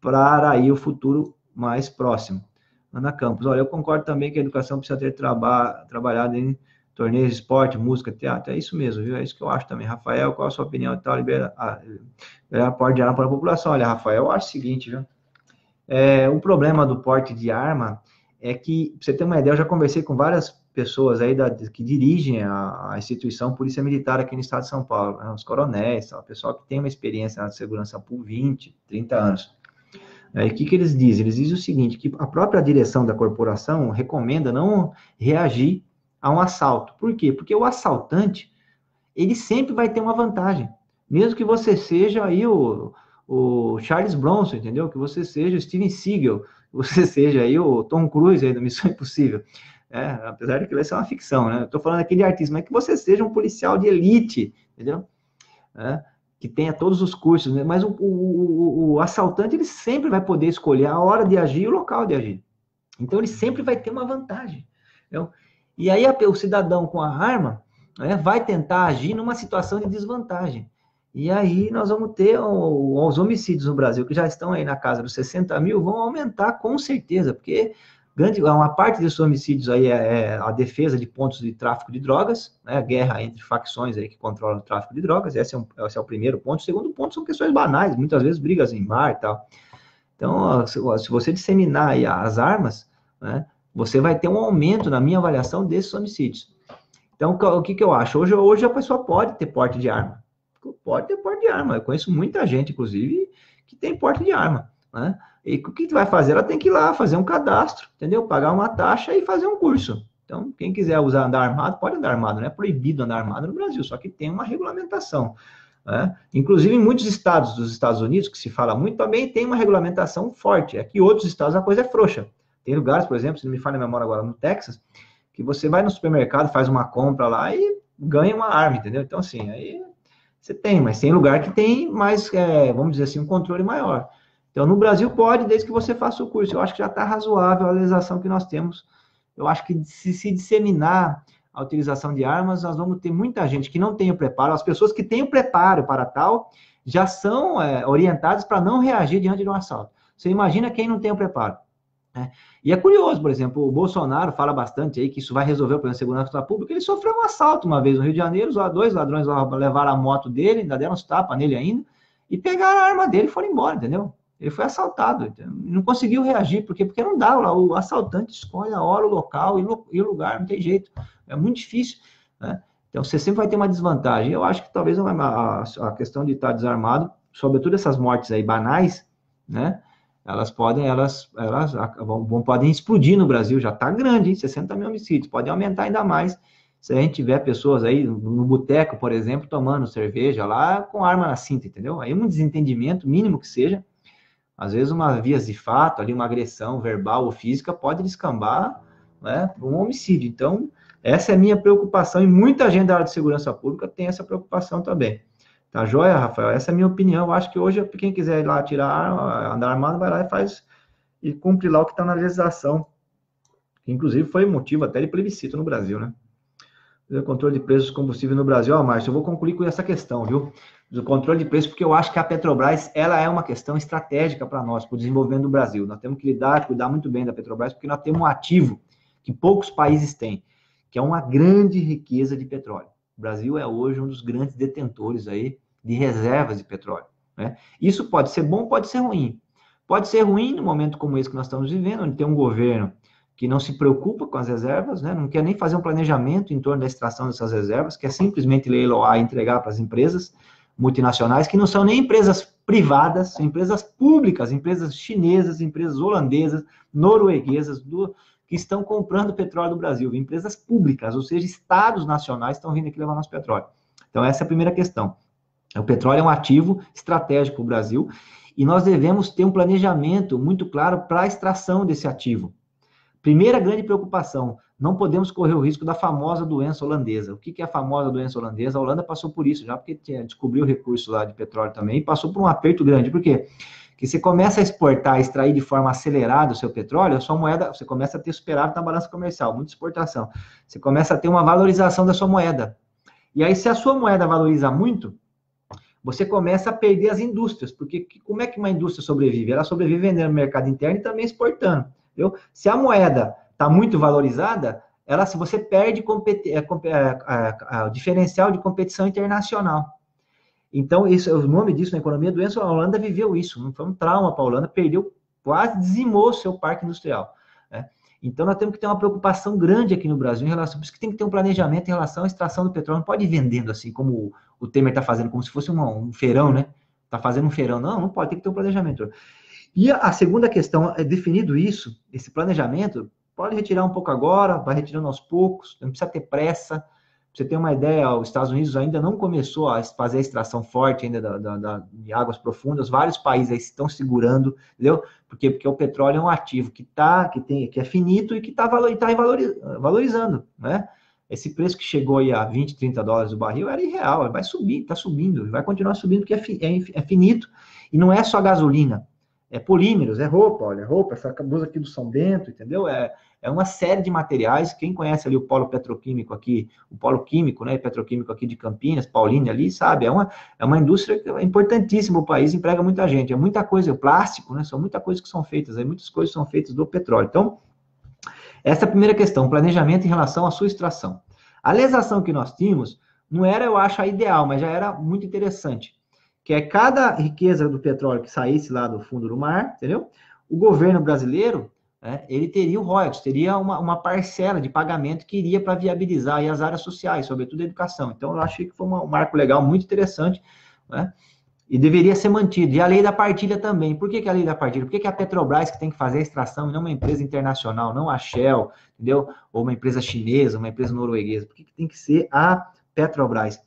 para aí o futuro mais próximo. Ana Campos, olha, eu concordo também que a educação precisa ter trabalhado em torneios de esporte, música, teatro, é isso mesmo, viu? É isso que eu acho também. Rafael, qual a sua opinião e tal? Liberar porte de arma para a população. Olha, Rafael, eu acho o seguinte, viu? O problema do porte de arma é que, pra você ter uma ideia, eu já conversei com várias pessoas aí que dirigem a instituição Polícia Militar aqui no estado de São Paulo, né? Os coronéis, o pessoal que tem uma experiência na segurança por 20, 30 anos. E o que eles dizem? Eles dizem o seguinte, que a própria direção da corporação recomenda não reagir a um assalto. Por quê? Porque o assaltante, ele sempre vai ter uma vantagem. Mesmo que você seja aí o Charles Bronson, entendeu? Que você seja o Steven Seagal, que você seja aí o Tom Cruise aí do Missão Impossível. Apesar de que isso é uma ficção, né? Eu tô falando aqui de artista, mas que você seja um policial de elite, entendeu? Que tenha todos os cursos, né? Mas o assaltante, ele sempre vai poder escolher a hora de agir e o local de agir. Então, ele sempre vai ter uma vantagem, entendeu? E aí o cidadão com a arma, né, vai tentar agir numa situação de desvantagem. E aí nós vamos ter os homicídios no Brasil, que já estão aí na casa dos 60 mil, vão aumentar com certeza, porque uma parte desses homicídios aí é a defesa de pontos de tráfico de drogas, né, a guerra entre facções aí que controlam o tráfico de drogas, esse é o primeiro ponto. O segundo ponto são questões banais, muitas vezes brigas em bar e tal. Então, se você disseminar aí as armas, né, você vai ter um aumento, na minha avaliação, desses homicídios. Então, o que eu acho? Hoje a pessoa pode ter porte de arma. Pode ter porte de arma. Eu conheço muita gente, inclusive, que tem porte de arma, né? E o que vai fazer? Ela tem que ir lá fazer um cadastro, entendeu? Pagar uma taxa e fazer um curso. Então, quem quiser usar andar armado, pode andar armado, não é proibido andar armado no Brasil, só que tem uma regulamentação, né? Inclusive, em muitos estados dos Estados Unidos, que se fala muito, também tem uma regulamentação forte. Aqui, outros estados, a coisa é frouxa. Tem lugares, por exemplo, se não me falha a memória agora, no Texas, que você vai no supermercado, faz uma compra lá e ganha uma arma, entendeu? Então, assim, aí você tem, mas tem lugar que tem mais, vamos dizer assim, um controle maior. Então, no Brasil pode, desde que você faça o curso. Eu acho que já está razoável a legislação que nós temos. Eu acho que se disseminar a utilização de armas, nós vamos ter muita gente que não tem o preparo. As pessoas que têm o preparo para tal já são orientadas para não reagir diante de um assalto. Você imagina quem não tem o preparo, né? E é curioso, por exemplo, o Bolsonaro fala bastante aí que isso vai resolver o problema de segurança pública. Ele sofreu um assalto uma vez no Rio de Janeiro, dois ladrões levaram a moto dele, ainda deram uns tapas nele ainda, e pegaram a arma dele e foram embora, entendeu? Ele foi assaltado, não conseguiu reagir, porque não dá, o assaltante escolhe a hora, o local e o lugar, não tem jeito, é muito difícil, né? Então você sempre vai ter uma desvantagem. Eu acho que talvez a questão de estar desarmado, sobretudo essas mortes aí banais, né? Elas podem explodir no Brasil, já está grande, hein? 60 mil homicídios, pode aumentar ainda mais se a gente tiver pessoas aí no boteco, por exemplo, tomando cerveja lá com arma na cinta, entendeu? Aí um desentendimento, mínimo que seja, às vezes uma vias de fato, ali uma agressão verbal ou física pode descambar, né, para um homicídio. Então, essa é a minha preocupação, e muita gente da área de segurança pública tem essa preocupação também. Tá joia, Rafael? Essa é a minha opinião. Eu acho que hoje, quem quiser ir lá tirar, andar armado, vai lá e faz, e cumpre lá o que está na legislação, que inclusive foi motivo até de plebiscito no Brasil, né? O controle de preços de combustível no Brasil. Márcio, eu vou concluir com essa questão, viu? Do controle de preços, porque eu acho que a Petrobras, ela é uma questão estratégica para nós, para o desenvolvimento do Brasil. Nós temos que cuidar muito bem da Petrobras, porque nós temos um ativo que poucos países têm, que é uma grande riqueza de petróleo. O Brasil é hoje um dos grandes detentores aí de reservas de petróleo, né? Isso pode ser bom, pode ser ruim. Pode ser ruim no momento como esse que nós estamos vivendo, onde tem um governo que não se preocupa com as reservas, né? Não quer nem fazer um planejamento em torno da extração dessas reservas, quer simplesmente leiloar e entregar para as empresas multinacionais, que não são nem empresas privadas, são empresas públicas, empresas chinesas, empresas holandesas, norueguesas, que estão comprando petróleo do Brasil, empresas públicas, ou seja, estados nacionais estão vindo aqui levar nosso petróleo. Então, essa é a primeira questão. O petróleo é um ativo estratégico para o Brasil, e nós devemos ter um planejamento muito claro para a extração desse ativo. Primeira grande preocupação, não podemos correr o risco da famosa doença holandesa. O que é a famosa doença holandesa? A Holanda passou por isso já, porque descobriu o recurso lá de petróleo também, e passou por um aperto grande. Por quê? Porque você começa a exportar, extrair de forma acelerada o seu petróleo, a sua moeda, você começa a ter superávit na balança comercial, muita exportação. Você começa a ter uma valorização da sua moeda. E aí, se a sua moeda valoriza muito, você começa a perder as indústrias, porque como é que uma indústria sobrevive? Ela sobrevive vendendo no mercado interno e também exportando. Entendeu? Se a moeda está muito valorizada, se você perde o diferencial de competição internacional. Então, o nome disso na economia, doença, a Holanda viveu isso, não foi um trauma para a Holanda, quase dizimou seu parque industrial, né? Então, nós temos que ter uma preocupação grande aqui no Brasil em relação, por isso que tem que ter um planejamento em relação à extração do petróleo, não pode ir vendendo assim, como o Temer está fazendo, como se fosse um feirão, né? Está fazendo um feirão, não pode, tem que ter um planejamento. E a segunda questão, definido isso, esse planejamento, pode retirar um pouco agora, vai retirando aos poucos, não precisa ter pressa. Pra você ter uma ideia, os Estados Unidos ainda não começou a fazer a extração forte ainda de águas profundas, vários países aí estão segurando, entendeu? Porque o petróleo é um ativo que é finito e que está valorizando, né? Esse preço que chegou aí a 20, 30 dólares o barril era irreal, vai subir, está subindo, vai continuar subindo porque é finito. E não é só gasolina, é polímeros, é roupa, olha, essa blusa aqui do São Bento, entendeu? É uma série de materiais. Quem conhece ali o polo petroquímico aqui, o polo químico, né, petroquímico aqui de Campinas, Paulínia ali, sabe? É uma indústria importantíssima, o país emprega muita gente, é muita coisa, o plástico, né, são muitas coisas que são feitas, muitas coisas são feitas do petróleo. Então, essa é a primeira questão, planejamento em relação à sua extração. A legislação que nós tínhamos não era, eu acho, a ideal, mas já era muito interessante, que é cada riqueza do petróleo que saísse lá do fundo do mar, entendeu? O governo brasileiro, né, ele teria o royalties, teria uma parcela de pagamento que iria para viabilizar aí as áreas sociais, sobretudo a educação. Então, eu achei que foi um marco legal muito interessante, né? E deveria ser mantido. E a lei da partilha também. Por que a lei da partilha? Por que a Petrobras que tem que fazer a extração e não uma empresa internacional, não a Shell, entendeu? Ou uma empresa chinesa, uma empresa norueguesa? Por que tem que ser a Petrobras?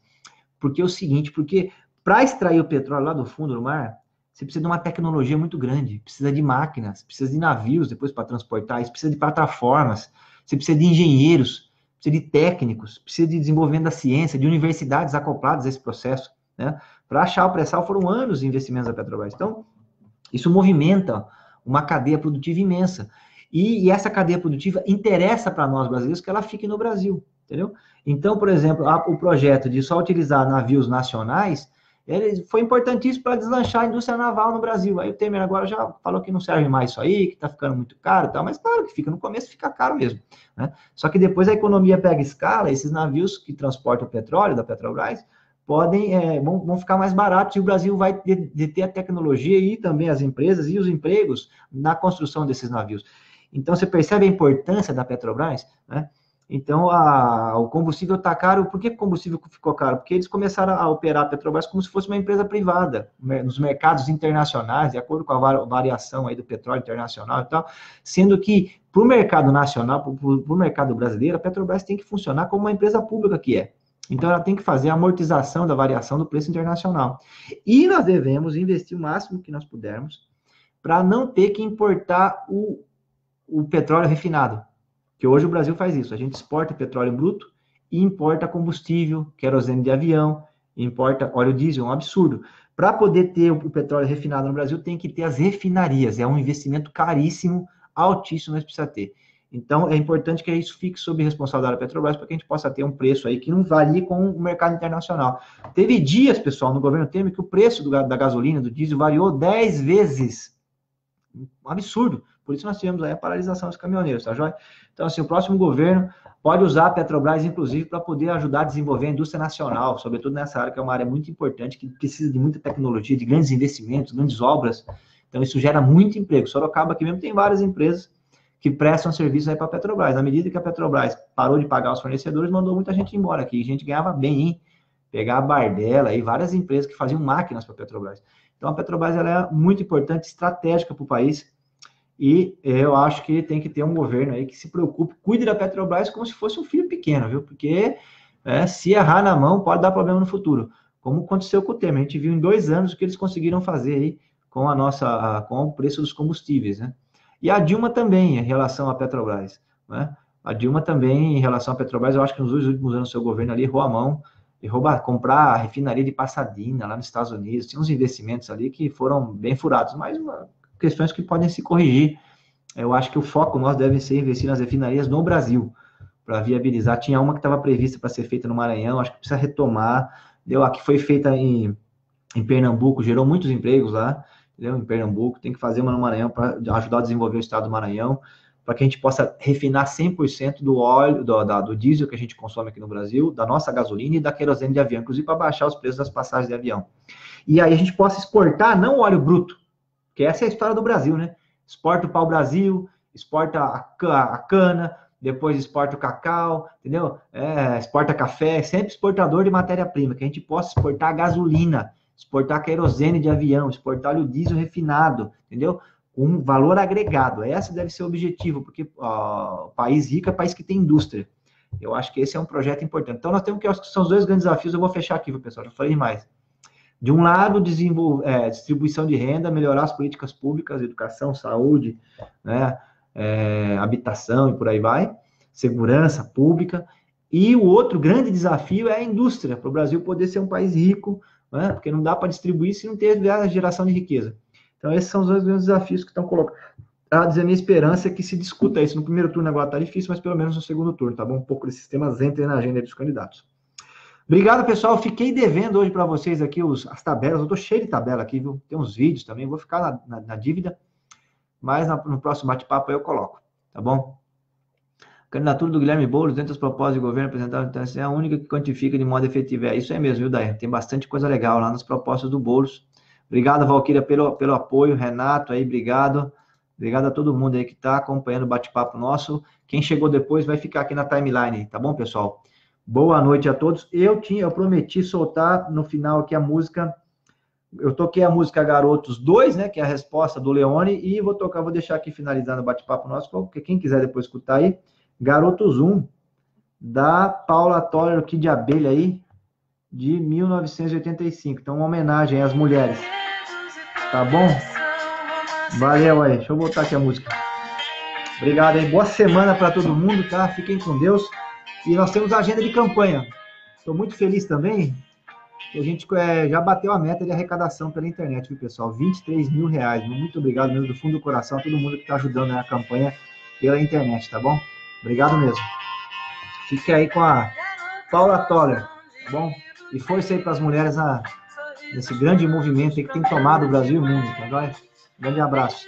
Porque é o seguinte, porque para extrair o petróleo lá do fundo do mar, você precisa de uma tecnologia muito grande, precisa de máquinas, precisa de navios depois para transportar isso, precisa de plataformas, você precisa de engenheiros, precisa de técnicos, precisa de desenvolvimento da ciência, de universidades acopladas a esse processo, né? Para achar o pré-sal foram anos de investimentos da Petrobras. Então, isso movimenta uma cadeia produtiva imensa. E essa cadeia produtiva interessa para nós brasileiros que ela fique no Brasil, entendeu? Então, por exemplo, o projeto de só utilizar navios nacionais, ele foi importantíssimo para deslanchar a indústria naval no Brasil. Aí o Temer agora já falou que não serve mais isso aí, que está ficando muito caro e tal, mas claro que fica, no começo fica caro mesmo, né? Só que depois a economia pega escala, esses navios que transportam o petróleo da Petrobras vão ficar mais baratos e o Brasil vai ter a tecnologia e também as empresas e os empregos na construção desses navios. Então, você percebe a importância da Petrobras, né? Então, o combustível está caro. Por que o combustível ficou caro? Porque eles começaram a operar a Petrobras como se fosse uma empresa privada, nos mercados internacionais, de acordo com a variação aí do petróleo internacional e tal, sendo que, para o mercado nacional, para o mercado brasileiro, a Petrobras tem que funcionar como uma empresa pública que é. Então, ela tem que fazer a amortização da variação do preço internacional. E nós devemos investir o máximo que nós pudermos para não ter que importar o petróleo refinado. Que hoje o Brasil faz isso. A gente exporta petróleo bruto e importa combustível, querosene de avião, importa óleo diesel, é um absurdo. Para poder ter o petróleo refinado no Brasil, tem que ter as refinarias. É um investimento caríssimo, altíssimo, mas precisa ter. Então, é importante que isso fique sob responsabilidade da Petrobras para que a gente possa ter um preço aí que não varie com o mercado internacional. Teve dias, pessoal, no governo Temer, que o preço da gasolina, do diesel, variou 10 vezes. Um absurdo. Por isso nós tivemos aí a paralisação dos caminhoneiros, tá joia? Então, assim, o próximo governo pode usar a Petrobras, inclusive, para poder ajudar a desenvolver a indústria nacional, sobretudo nessa área, que é uma área muito importante, que precisa de muita tecnologia, de grandes investimentos, grandes obras. Então, isso gera muito emprego. Sorocaba aqui mesmo tem várias empresas que prestam serviço aí para a Petrobras. À medida que a Petrobras parou de pagar os fornecedores, mandou muita gente embora aqui. A gente ganhava bem, hein? Pegar a Bardella aí, várias empresas que faziam máquinas para a Petrobras. Então, a Petrobras ela é muito importante, estratégica para o país. E eu acho que tem que ter um governo aí que se preocupe, cuide da Petrobras como se fosse um filho pequeno, viu? Porque se errar na mão, pode dar problema no futuro. Como aconteceu com o Temer. A gente viu em 2 anos o que eles conseguiram fazer aí com com o preço dos combustíveis, né? E a Dilma também, em relação à Petrobras, né? A Dilma também, em relação à Petrobras, eu acho que nos 2 últimos anos do seu governo ali, errou a mão, comprar a refinaria de Pasadena, lá nos Estados Unidos, tinha uns investimentos ali que foram bem furados, mas questões que podem se corrigir. Eu acho que o foco nosso deve ser investir nas refinarias no Brasil, para viabilizar. Tinha uma que estava prevista para ser feita no Maranhão, acho que precisa retomar. A que foi feita em Pernambuco, gerou muitos empregos lá, entendeu? Em Pernambuco, tem que fazer uma no Maranhão para ajudar a desenvolver o estado do Maranhão, para que a gente possa refinar 100% do óleo, do diesel que a gente consome aqui no Brasil, da nossa gasolina e da querosene de avião, inclusive para baixar os preços das passagens de avião. E aí a gente possa exportar não o óleo bruto, que essa é a história do Brasil, né? Exporta o pau-brasil, exporta a cana, depois exporta o cacau, entendeu? Exporta café, sempre exportador de matéria-prima, que a gente possa exportar gasolina, exportar querosene de avião, exportar óleo diesel refinado, entendeu? Com valor agregado. Esse deve ser o objetivo, porque país rico é país que tem indústria. Eu acho que esse é um projeto importante. Então, nós temos que são os 2 grandes desafios, eu vou fechar aqui, pessoal, já falei demais. De um lado, distribuição de renda, melhorar as políticas públicas, educação, saúde, né, habitação e por aí vai, segurança pública. E o outro grande desafio é a indústria, para o Brasil poder ser um país rico, né, porque não dá para distribuir se não ter a geração de riqueza. Então, esses são os 2 grandes desafios que estão colocados. A minha esperança é que se discuta isso. No primeiro turno agora está difícil, mas pelo menos no segundo turno, tá bom? Um pouco desses temas entrem na agenda dos candidatos. Obrigado, pessoal. Fiquei devendo hoje para vocês aqui as tabelas. Eu estou cheio de tabela aqui, viu? Tem uns vídeos também. Vou ficar na dívida, mas no próximo bate-papo eu coloco, tá bom? Candidatura do Guilherme Boulos, dentro das propostas de governo apresentadas, é a única que quantifica de modo efetivo. Isso é mesmo, viu, Daí? Tem bastante coisa legal lá nas propostas do Boulos. Obrigado, Valquíria, pelo apoio. Renato aí, obrigado. Obrigado a todo mundo aí que está acompanhando o bate-papo nosso. Quem chegou depois vai ficar aqui na timeline, tá bom, pessoal? Boa noite a todos. Eu prometi soltar no final aqui a música Eu toquei a música Garotos 2, né, que é a resposta do Leone, e vou deixar aqui finalizando o bate-papo nosso, porque quem quiser depois escutar aí, Garotos 1, da Paula Toller, Kid de Abelha aí, de 1985. Então, uma homenagem às mulheres. Tá bom? Valeu aí. Deixa eu voltar aqui a música. Obrigado aí. Boa semana para todo mundo, tá? Fiquem com Deus. E nós temos a agenda de campanha. Estou muito feliz também. A gente já bateu a meta de arrecadação pela internet, viu, pessoal? R$23 mil. Muito obrigado mesmo, do fundo do coração, a todo mundo que está ajudando na campanha pela internet, tá bom? Obrigado mesmo. Fique aí com a Paula Toller, tá bom? E força aí para as mulheres nesse grande movimento aí que tem tomado o Brasil e o mundo, tá bom? Grande abraço.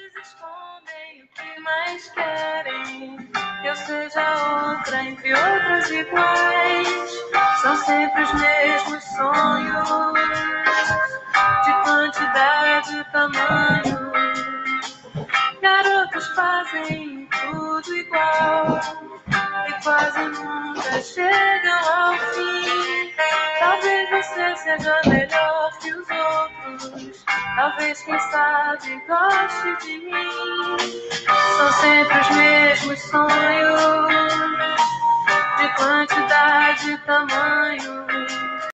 Eu seja outra entre outras iguais. São sempre os mesmos sonhos, de quantidade e tamanho. Garotos fazem tudo igual e quase nunca chegam ao fim. Talvez você seja melhor que os outros, talvez, quem sabe, goste de mim. São sempre os mesmos sonhos, de quantidade e tamanho.